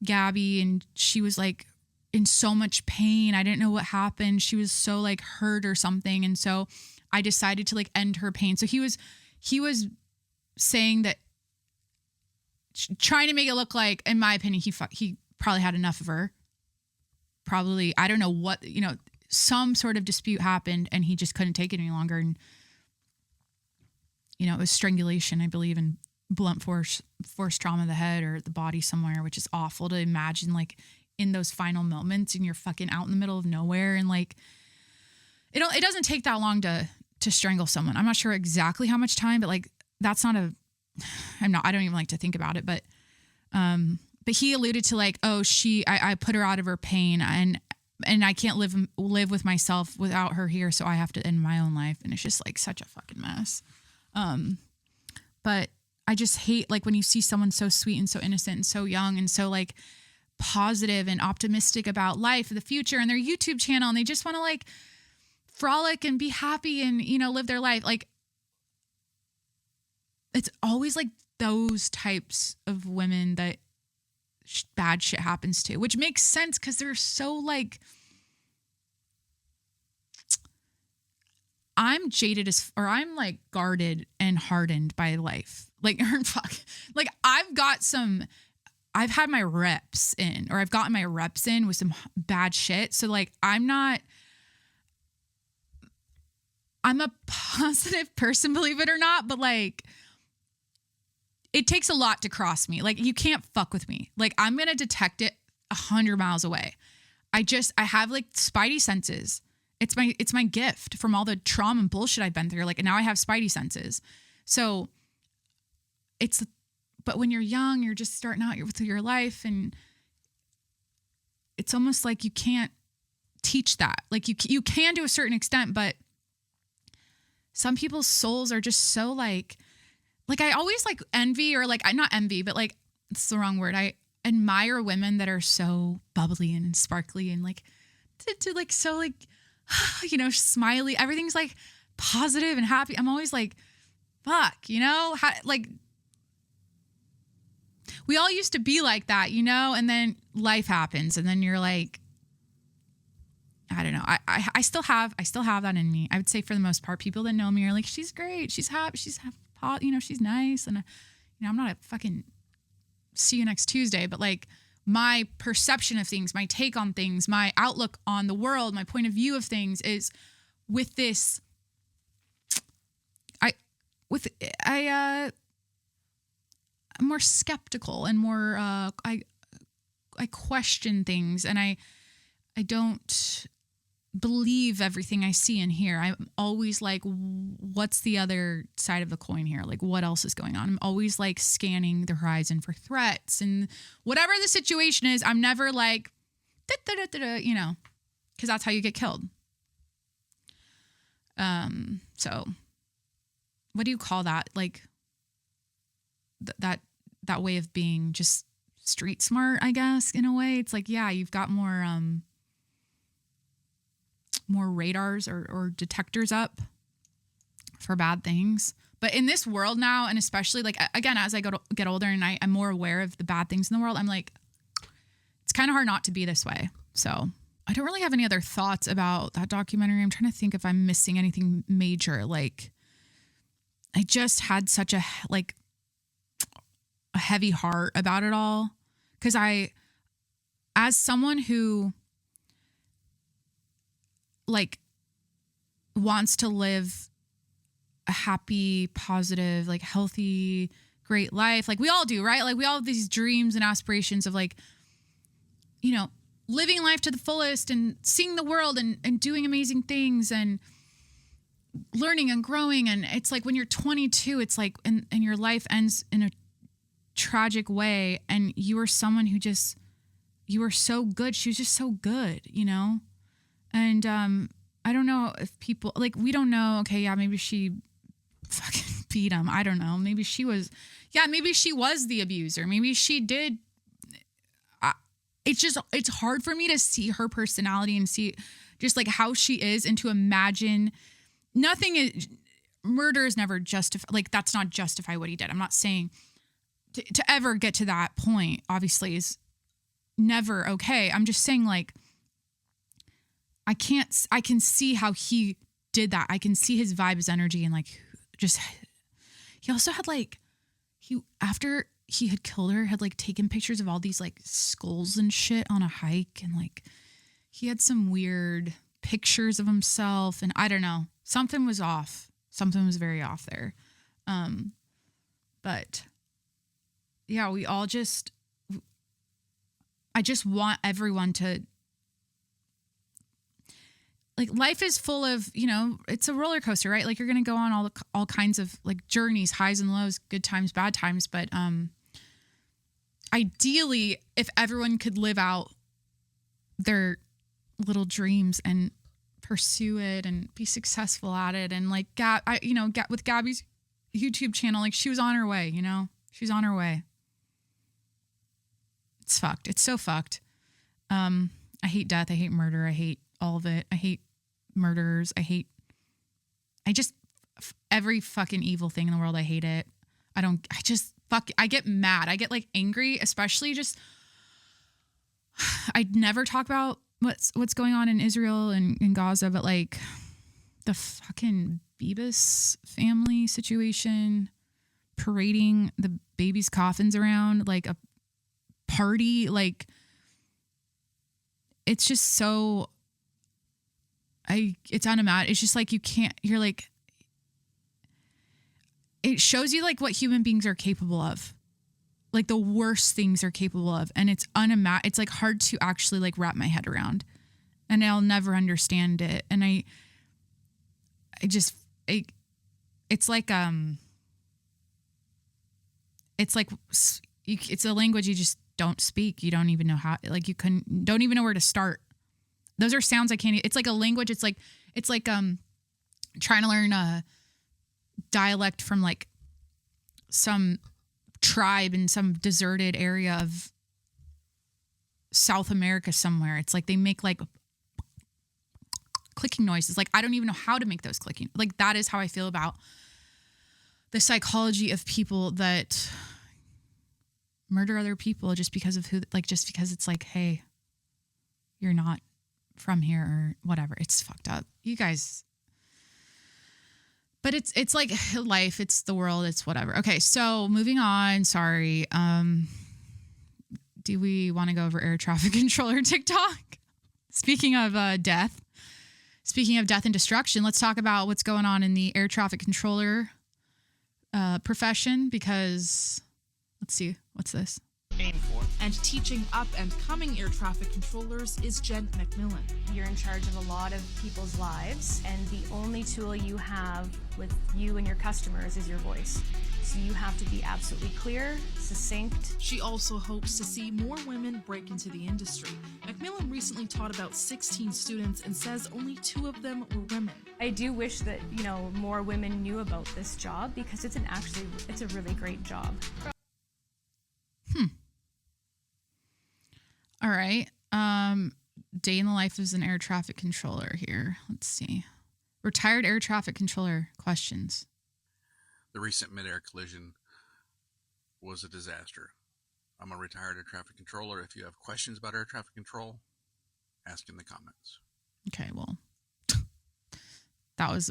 Gabby and she was like in so much pain. I didn't know what happened. She was so like hurt or something. And so I decided to like end her pain. So he was saying that, trying to make it look like, in my opinion, he probably had enough of her. Probably, I don't know what, you know, some sort of dispute happened and he just couldn't take it any longer. And, you know, it was strangulation, I believe, and blunt force trauma of the head or the body somewhere, which is awful to imagine, like in those final moments and you're fucking out in the middle of nowhere. And like, it doesn't take that long to strangle someone. I'm not sure exactly how much time, but like, that's not I don't even like to think about it, but he alluded to like, oh, I put her out of her pain and I can't live with myself without her here. So I have to end my own life. And it's just like such a fucking mess. But I just hate like when you see someone so sweet and so innocent and so young and so like positive and optimistic about life and the future and their YouTube channel. And they just want to like frolic and be happy and, you know, live their life. Like, it's always like those types of women that bad shit happens to, which makes sense because they're so like, I'm jaded or I'm like guarded and hardened by life. Like, like I've had my reps in, or I've gotten my reps in with some bad shit. So like, I'm a positive person, believe it or not, but like, it takes a lot to cross me. Like, you can't fuck with me. Like, I'm going to detect it 100 miles away. I have like spidey senses. It's my gift from all the trauma and bullshit I've been through. Like, and now I have spidey senses. So but when you're young, you're just starting out with your life, and it's almost like you can't teach that. Like you can to a certain extent, but some people's souls are just so like I always like envy, or like, not envy, but like, it's the wrong word. I admire women that are so bubbly and sparkly and like, to like, so like, you know, smiley. Everything's like positive and happy. I'm always like, fuck, you know, like we all used to be like that, you know, and then life happens and then you're like, I don't know. I still have that in me. I would say for the most part, people that know me are like, she's great. She's happy. You know, she's nice. And, you know, I'm not a fucking see you next Tuesday. But like my perception of things, my take on things, my outlook on the world, my point of view of things is with this. I'm more skeptical and more I question things, and I don't believe everything I see and hear. I'm always like, what's the other side of the coin here? Like, what else is going on? I'm always like scanning the horizon for threats, and whatever the situation is, I'm never like, you know, because that's how you get killed. So what do you call that? Like that way of being just street smart, I guess, in a way. It's like, yeah, you've got more radars or detectors up for bad things. But in this world now, and especially like, again, as I get older and I'm more aware of the bad things in the world, I'm like, it's kind of hard not to be this way. So I don't really have any other thoughts about that documentary. I'm trying to think if I'm missing anything major. Like, I just had such a heavy heart about it all. Because as someone who like wants to live a happy, positive, like healthy, great life, like we all do, right? Like we all have these dreams and aspirations of like, you know, living life to the fullest and seeing the world and doing amazing things and learning and growing. And it's like when you're 22, it's like, and your life ends in a tragic way. And you were someone who just, you were so good. She was just so good, you know? And I don't know if people, like, we don't know. Okay, yeah, maybe she fucking beat him. I don't know. Maybe she was the abuser. Maybe she did. It's hard for me to see her personality and see just like how she is and to imagine murder is never justified. Like, that's not justify what he did. I'm not saying to ever get to that point, obviously, is never okay. I'm just saying, like, I can see how he did that. I can see his vibe, his energy, and like, just, he also had like, after he had killed her, had like taken pictures of all these like skulls and shit on a hike. And like, he had some weird pictures of himself, and I don't know, something was off. Something was very off there. But yeah, I just want everyone to, like, life is full of, you know, it's a roller coaster, right? Like, you're going to go on all kinds of like journeys, highs and lows, good times, bad times. But ideally, if everyone could live out their little dreams and pursue it and be successful at it. And like, with Gabby's YouTube channel, like, she was on her way, you know, she's on her way. It's fucked. It's so fucked. I hate death. I hate murder. I hate all of it. I hate murderers. I just every fucking evil thing in the world. I hate it. I get mad. I get like angry, especially just, I'd never talk about what's going on in Israel and in Gaza, but like the fucking Bibas family situation, parading the babies' coffins around like a party, like, it's just so, it's unimaginable. It's just like, you're like, it shows you like what human beings are capable of, like the worst things are capable of. And it's it's like hard to actually like wrap my head around, and I'll never understand it. And it's like, it's a language you just don't speak. You don't even know how, like, don't even know where to start. Those are sounds I can't, it's like a language. It's like trying to learn a dialect from like some tribe in some deserted area of South America somewhere. It's like they make like clicking noises. Like, I don't even know how to make those clicking. Like, that is how I feel about the psychology of people that murder other people just because of just because it's like, hey, you're not from here or whatever. It's fucked up, you guys. But it's like life, it's the world, it's whatever. Okay, so moving on. Sorry. do we want to go over air traffic controller TikTok? Speaking of death and destruction, let's talk about what's going on in the air traffic controller profession, because let's see, what's this? Aim for. And teaching up and coming air traffic controllers is Jen McMillan. You're in charge of a lot of people's lives, and the only tool you have with you and your customers is your voice. So you have to be absolutely clear, succinct. She also hopes to see more women break into the industry. McMillan recently taught about 16 students and says only 2 of them were women. I do wish that, more women knew about this job, because it's a really great job. All right. Day in the life as an air traffic controller here. Let's see. Retired air traffic controller questions. The recent mid-air collision was a disaster. I'm a retired air traffic controller. If you have questions about air traffic control, ask in the comments. Okay, well, that was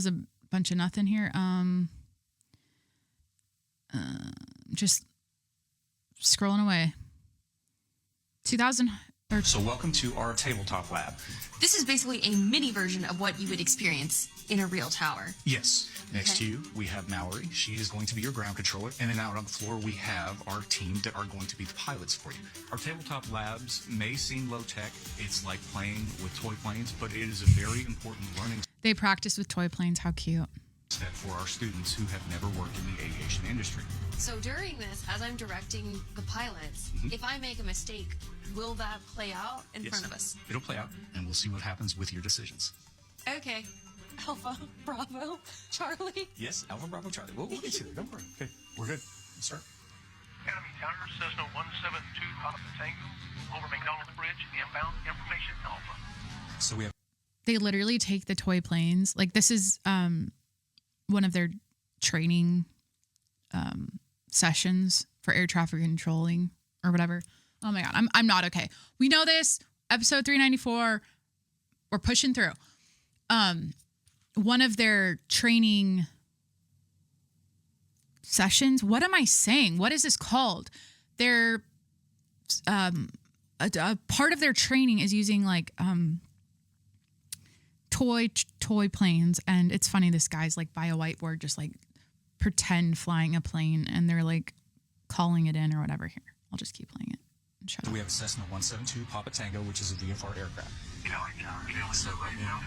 a bunch of nothing here. Just scrolling away. So welcome to our tabletop lab. This is basically a mini version of what you would experience in a real tower. Yes. Next to you, we have Mallory. She is going to be your ground controller. And then out on the floor, we have our team that are going to be the pilots for you. Our tabletop labs may seem low tech. It's like playing with toy planes, but it is a very important learning. They practice with toy planes. How cute. Step for our students who have never worked in the aviation industry. So during this, as I'm directing the pilots, if I make a mistake, will that play out in front of us? It'll play out, and we'll see what happens with your decisions. Okay. Alpha, Bravo, Charlie. Yes, Alpha, Bravo, Charlie. We'll get you there. Don't worry. Okay, we're good. Let's start. Academy Tower, Cessna 172, Papa Tango, over McDonald's Bridge, inbound information Alpha. So we have. They literally take the toy planes. Like, this is one of their training sessions for air traffic controlling or whatever. Oh my God, I'm not okay. We know this. Episode 394. We're pushing through. One of their training sessions. What am I saying? What is this called? Their a part of their training is using like toy planes, and it's funny. This guy's like by a whiteboard, just like pretend flying a plane, and they're like calling it in or whatever. Here, I'll just keep playing it. So we have a Cessna 172 Papa Tango, which is a VFR aircraft. So right now,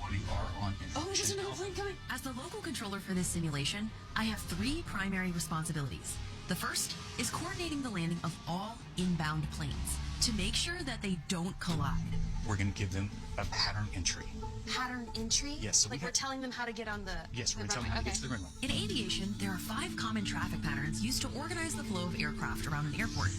we are on. Oh, there's another plane coming. As the local controller for this simulation, I have 3 primary responsibilities. The first is coordinating the landing of all inbound planes to make sure that they don't collide. We're going to give them a pattern entry. Pattern entry? Yes. So like we're telling them how to get on the Yes, we're going to tell them how to get to the runway. In aviation, there are 5 common traffic patterns used to organize the flow of aircraft around an airport.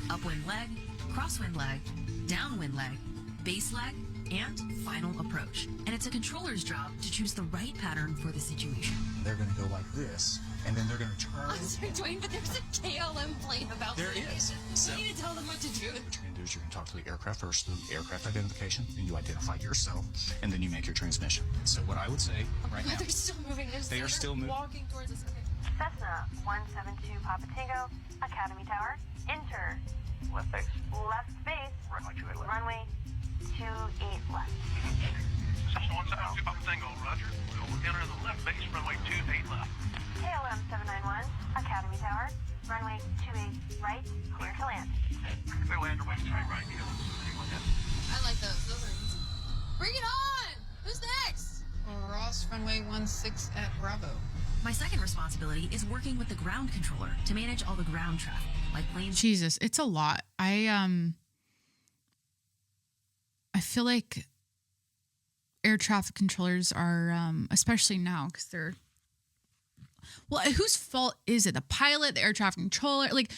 Upwind leg, crosswind leg, downwind leg, base leg, and final approach. And it's a controller's job to choose the right pattern for the situation. They're going to go like this, and then they're going to turn. I'm sorry, Dwayne, but there's a KLM plane about There is. So you need to tell them what to do. What you're going to do is you're going to talk to the aircraft first, through aircraft identification, and you identify yourself, and then you make your transmission. So what I would say right now. They're still moving. They are still moving. Walking towards us. Okay. Cessna 172 Papa Tango, Academy Tower, enter. Left base. Left space. Runway 28 left. Runway 28 left. Cessna 172 Papa Tango, roger. We'll enter the left base, runway 28 left. KLM 791, Academy Tower, runway 28 right, clear to land. We'll land runway 28 right. I like those. Those are easy. Bring it on! Who's next? Ross, runway 16 at Bravo. My second responsibility is working with the ground controller to manage all the ground traffic, like planes. Jesus, it's a lot. I feel like air traffic controllers are, especially now, because they're. Well, whose fault is it? The pilot, the air traffic controller, like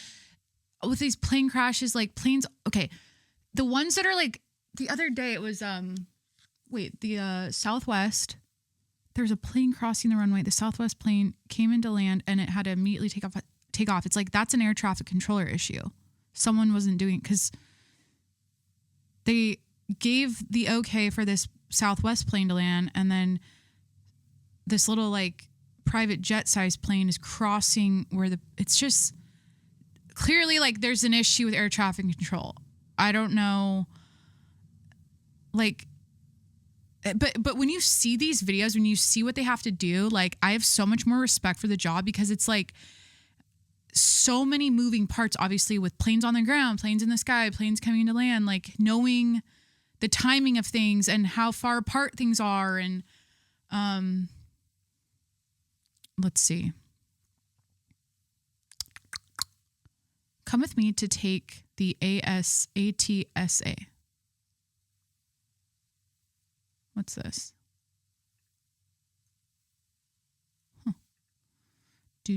with these plane crashes, like planes. Okay, the ones that are like the other day, it was the Southwest. There's a plane crossing the runway. The Southwest plane came into land and it had to immediately take off. It's like, that's an air traffic controller issue. Someone wasn't doing it because they gave the okay for this Southwest plane to land, and then this little like private jet sized plane is crossing where it's just clearly like there's an issue with air traffic control. I don't know. Like, but when you see these videos, when you see what they have to do, like I have so much more respect for the job because it's like so many moving parts, obviously with planes on the ground, planes in the sky, planes coming into land, like knowing the timing of things and how far apart things are. And let's see. Come with me to take the ASATSA. What's this? Do.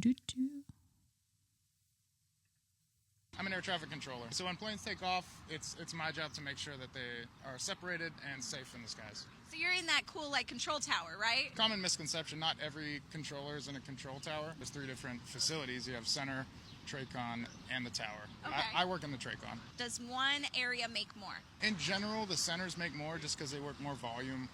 I'm an air traffic controller. So when planes take off, it's my job to make sure that they are separated and safe in the skies. So you're in that cool like control tower, right? Common misconception, not every controller is in a control tower. There's 3 different facilities. You have center, Tracon, and the tower. Okay. I work in the Tracon. Does one area make more? In general, the centers make more just because they work more volume.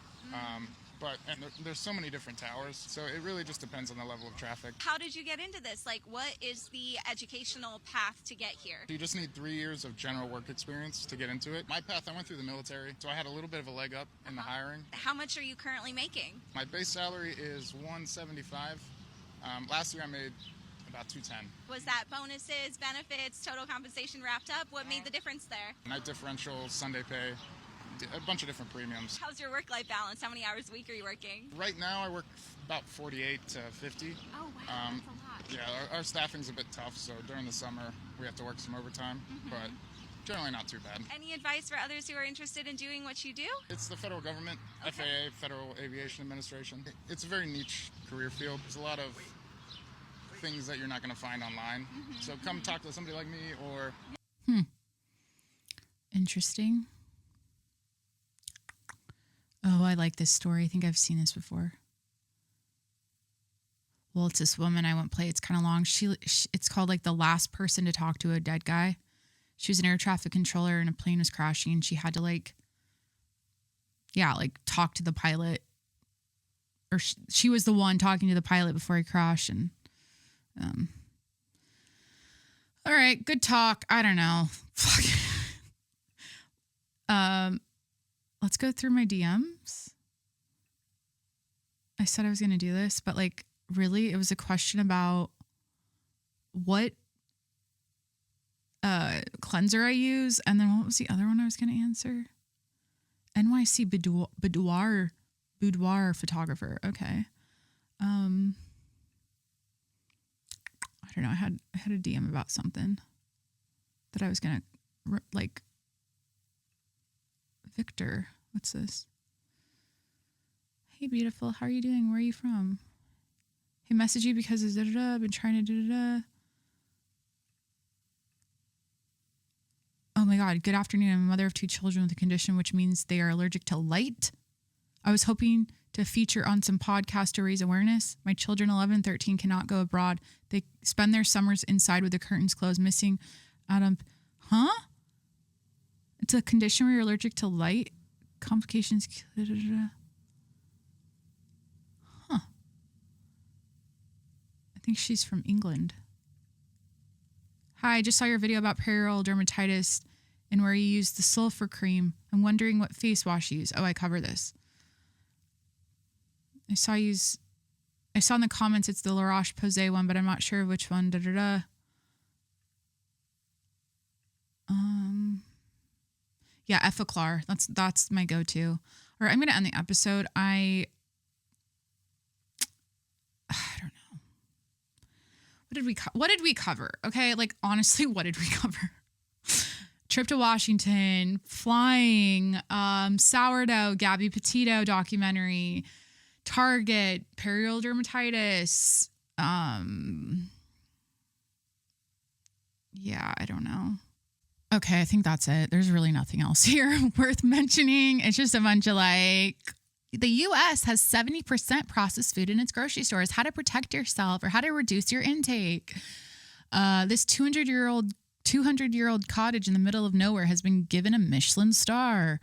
But there's so many different towers, so it really just depends on the level of traffic. How did you get into this? Like, what is the educational path to get here? You just need 3 years of general work experience to get into it. My path, I went through the military, so I had a little bit of a leg up in the hiring. How much are you currently making? My base salary is $175. Last year I made about $210. Was that bonuses, benefits, total compensation wrapped up? What made the difference there? Night differential, Sunday pay, a bunch of different premiums. How's your work-life balance? How many hours a week are you working? Right now I work about 48 to 50. Oh, wow, that's a lot. Yeah, our staffing's a bit tough, so during the summer we have to work some overtime, but generally not too bad. Any advice for others who are interested in doing what you do? It's the federal government, FAA, Federal Aviation Administration. It's a very niche career field. There's a lot of things that you're not going to find online. So come talk to somebody like me or... Interesting. Oh, I like this story. I think I've seen this before. Well, it's this woman I won't play. It's kind of long. It's called like the last person to talk to a dead guy. She was an air traffic controller and a plane was crashing and she had to like talk to the pilot. Or she was the one talking to the pilot before he crashed. And all right, good talk. I don't know. Let's go through my DMs. I said I was going to do this, but like really it was a question about what cleanser I use. And then what was the other one I was going to answer? NYC boudoir photographer. Okay. I don't know. I had a DM about something that I was going to like. Victor, what's this? Hey, beautiful. How are you doing? Where are you from? Hey, message you because of da-da-da. I've been trying to da-da-da. Oh my God. Good afternoon. I'm a mother of 2 children with a condition which means they are allergic to light. I was hoping to feature on some podcast to raise awareness. My children, 11 and 13, cannot go abroad. They spend their summers inside with the curtains closed, missing out on... Huh? It's a condition where you're allergic to light. Complications. Huh. I think she's from England. Hi, I just saw your video about perioral dermatitis and where you use the sulfur cream. I'm wondering what face wash you use. Oh, I cover this. I saw in the comments it's the La Roche-Posay one, but I'm not sure which one. Yeah, Effaclar. That's my go-to. All right, I'm going to end the episode. I don't know. What did we cover? Okay, like honestly, what did we cover? Trip to Washington, flying, sourdough, Gabby Petito documentary, Target, perioral dermatitis. Yeah, I don't know. Okay, I think that's it. There's really nothing else here worth mentioning. It's just a bunch of like, the U.S. has 70% processed food in its grocery stores. How to protect yourself or how to reduce your intake. This 200-year-old cottage in the middle of nowhere has been given a Michelin star.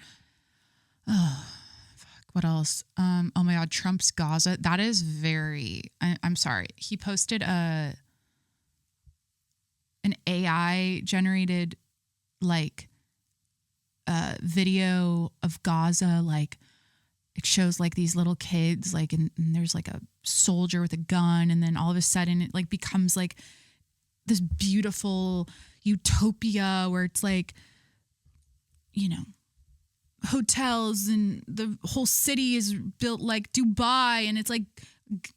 Oh, fuck. What else? Oh my God, Trump's Gaza. That is I'm sorry. He posted an AI generated like video of Gaza, like it shows like these little kids, like and there's like a soldier with a gun, and then all of a sudden it like becomes like this beautiful utopia where it's like, you know, hotels and the whole city is built like Dubai, and it's like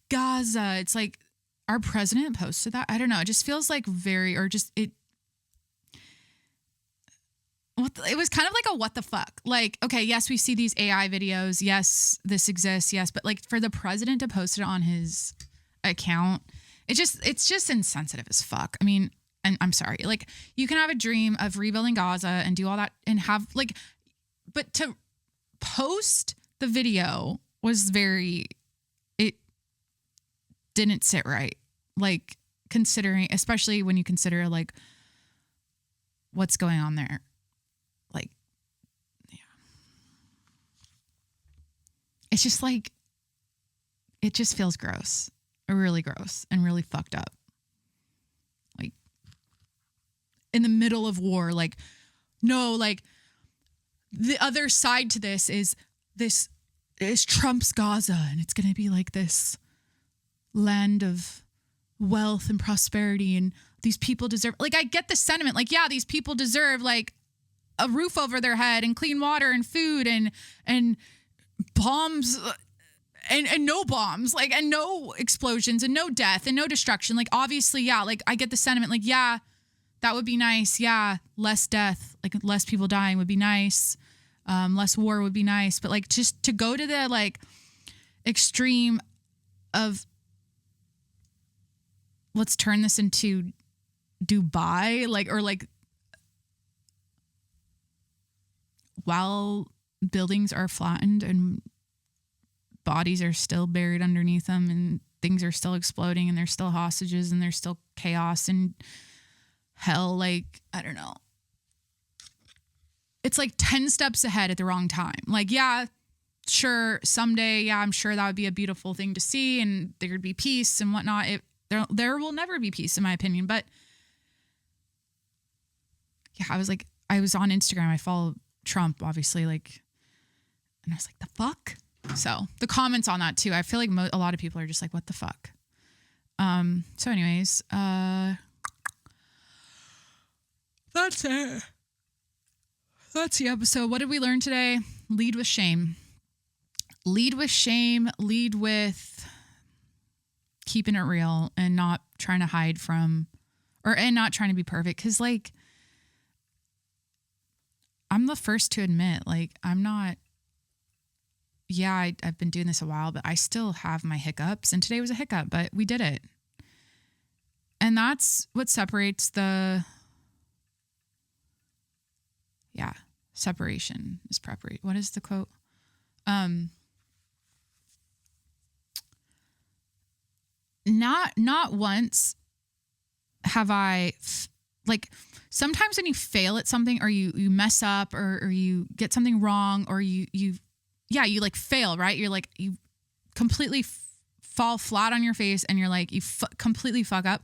Gaza. It's like our president posted that. I don't know. It just feels like very, or just it. It was kind of like a what the fuck. Like, okay, yes, we see these AI videos. Yes, this exists. Yes, but like for the president to post it on his account, it's just insensitive as fuck. I mean, and I'm sorry. Like, you can have a dream of rebuilding Gaza and do all that and have like, but to post the video was it didn't sit right. Like, considering, especially when you consider like what's going on there. Like, yeah. It's just like, it just feels gross, really gross and really fucked up. Like, in the middle of war, like, no, like, the other side to this is Trump's Gaza, and it's going to be like this land of wealth and prosperity, and these people deserve, like, I get the sentiment, like, yeah, these people deserve like a roof over their head and clean water and food and bombs and no bombs, like, and no explosions and no death and no destruction. Like, obviously, yeah, like, I get the sentiment, like, yeah, that would be nice. Yeah, less death, like less people dying would be nice. Less war would be nice. But like, just to go to the like extreme of let's turn this into Dubai, like, or like, while buildings are flattened and bodies are still buried underneath them and things are still exploding and there's still hostages and there's still chaos and hell, like, I don't know. It's like 10 steps ahead at the wrong time. Like, yeah, sure, someday, yeah, I'm sure that would be a beautiful thing to see and there'd be peace and whatnot. There will never be peace, in my opinion. But yeah, I was on Instagram. I follow Trump, obviously, like, and I was like, the fuck? So the comments on that too, I feel like a lot of people are just like, what the fuck? So anyways, that's it. That's the episode. What did we learn today? Lead with shame. Lead with shame. Lead with keeping it real and not trying to hide from, and not trying to be perfect. Cause like, I'm the first to admit, like, I'm not, yeah, I've been doing this a while, but I still have my hiccups. And today was a hiccup, but we did it. And that's what separates separation is preparation. What is the quote? Not once have I, like, sometimes when you fail at something or you mess up or you get something wrong or you like fail, right? You're like, you completely fall flat on your face and you're like, you completely fuck up.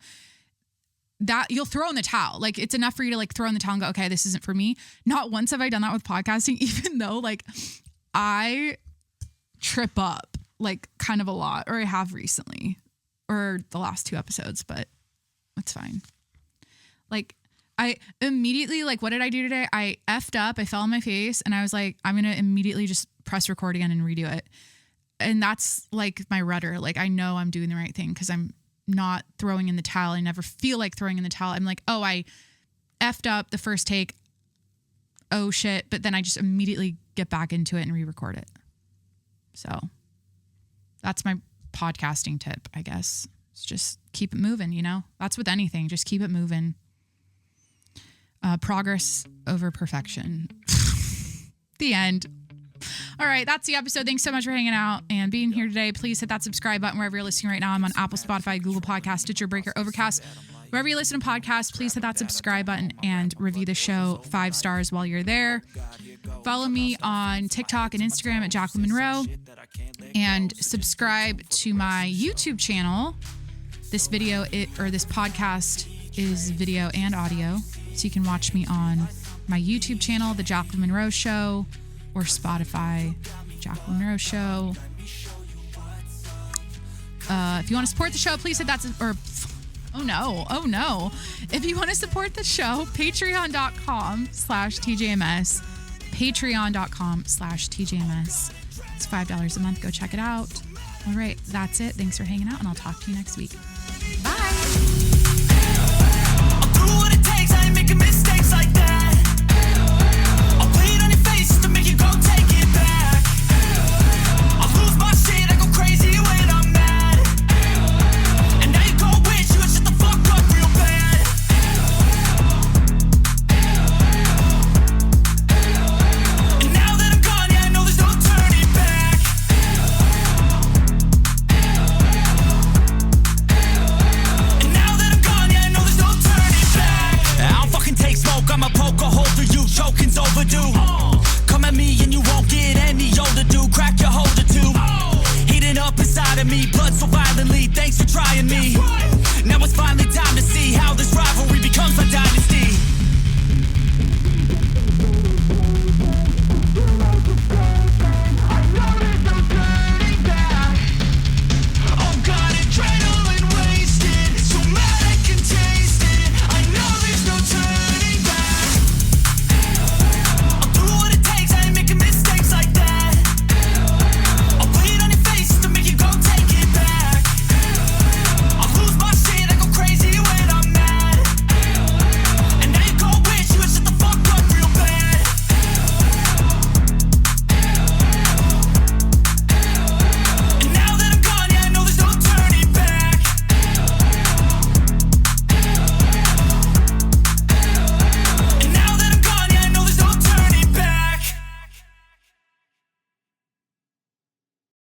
That you'll throw in the towel. Like, it's enough for you to like throw in the towel and go, okay, this isn't for me. Not once have I done that with podcasting, even though like I trip up like kind of a lot, or I have recently, or the last 2 episodes, but it's fine. Like, I immediately, like, what did I do today? I effed up, I fell on my face, and I was like, I'm going to immediately just press record again and redo it. And that's like my rudder. Like, I know I'm doing the right thing because I'm not throwing in the towel. I never feel like throwing in the towel. I'm like, oh, I effed up the first take. Oh shit. But then I just immediately get back into it and re-record it. So that's my podcasting tip, I guess. It's just keep it moving, you know? That's with anything. Just keep it moving. Progress over perfection. The end. All right, that's the episode. Thanks so much for hanging out and being here today. Please hit that subscribe button wherever you're listening right now. I'm on Apple, Spotify, Google Podcasts, Stitcher, Breaker, Overcast. Wherever you listen to podcasts, please hit that subscribe button and review the show 5 stars while you're there. Follow me on TikTok and Instagram at Jacqueline Monroe. And subscribe to my YouTube channel. This video, this podcast is video and audio. So you can watch me on my YouTube channel, The Jacqueline Monroe Show, or Spotify, Jacqueline Monroe Show. If you want to support the show, please hit that, oh no. If you want to support the show, patreon.com/TJMS, patreon.com/TJMS. It's $5 a month. Go check it out. All right, that's it. Thanks for hanging out, and I'll talk to you next week. Bye. I'll do what it takes. I ain't making mistakes like that. I'll play it on your face to make you go take it back. I'll lose my shit. I go crazy when I'm mad. And now you go wish you would shut the fuck up real bad. And now that I'm gone, yeah, I know there's no turning back. And now that I'm gone, yeah, I know there's no turning back. I'll fucking take smoke, I'ma poke a hole through you, choking's overdue. Come at me and you won't get any older, dude. Crack your holder too. Heating up inside of me,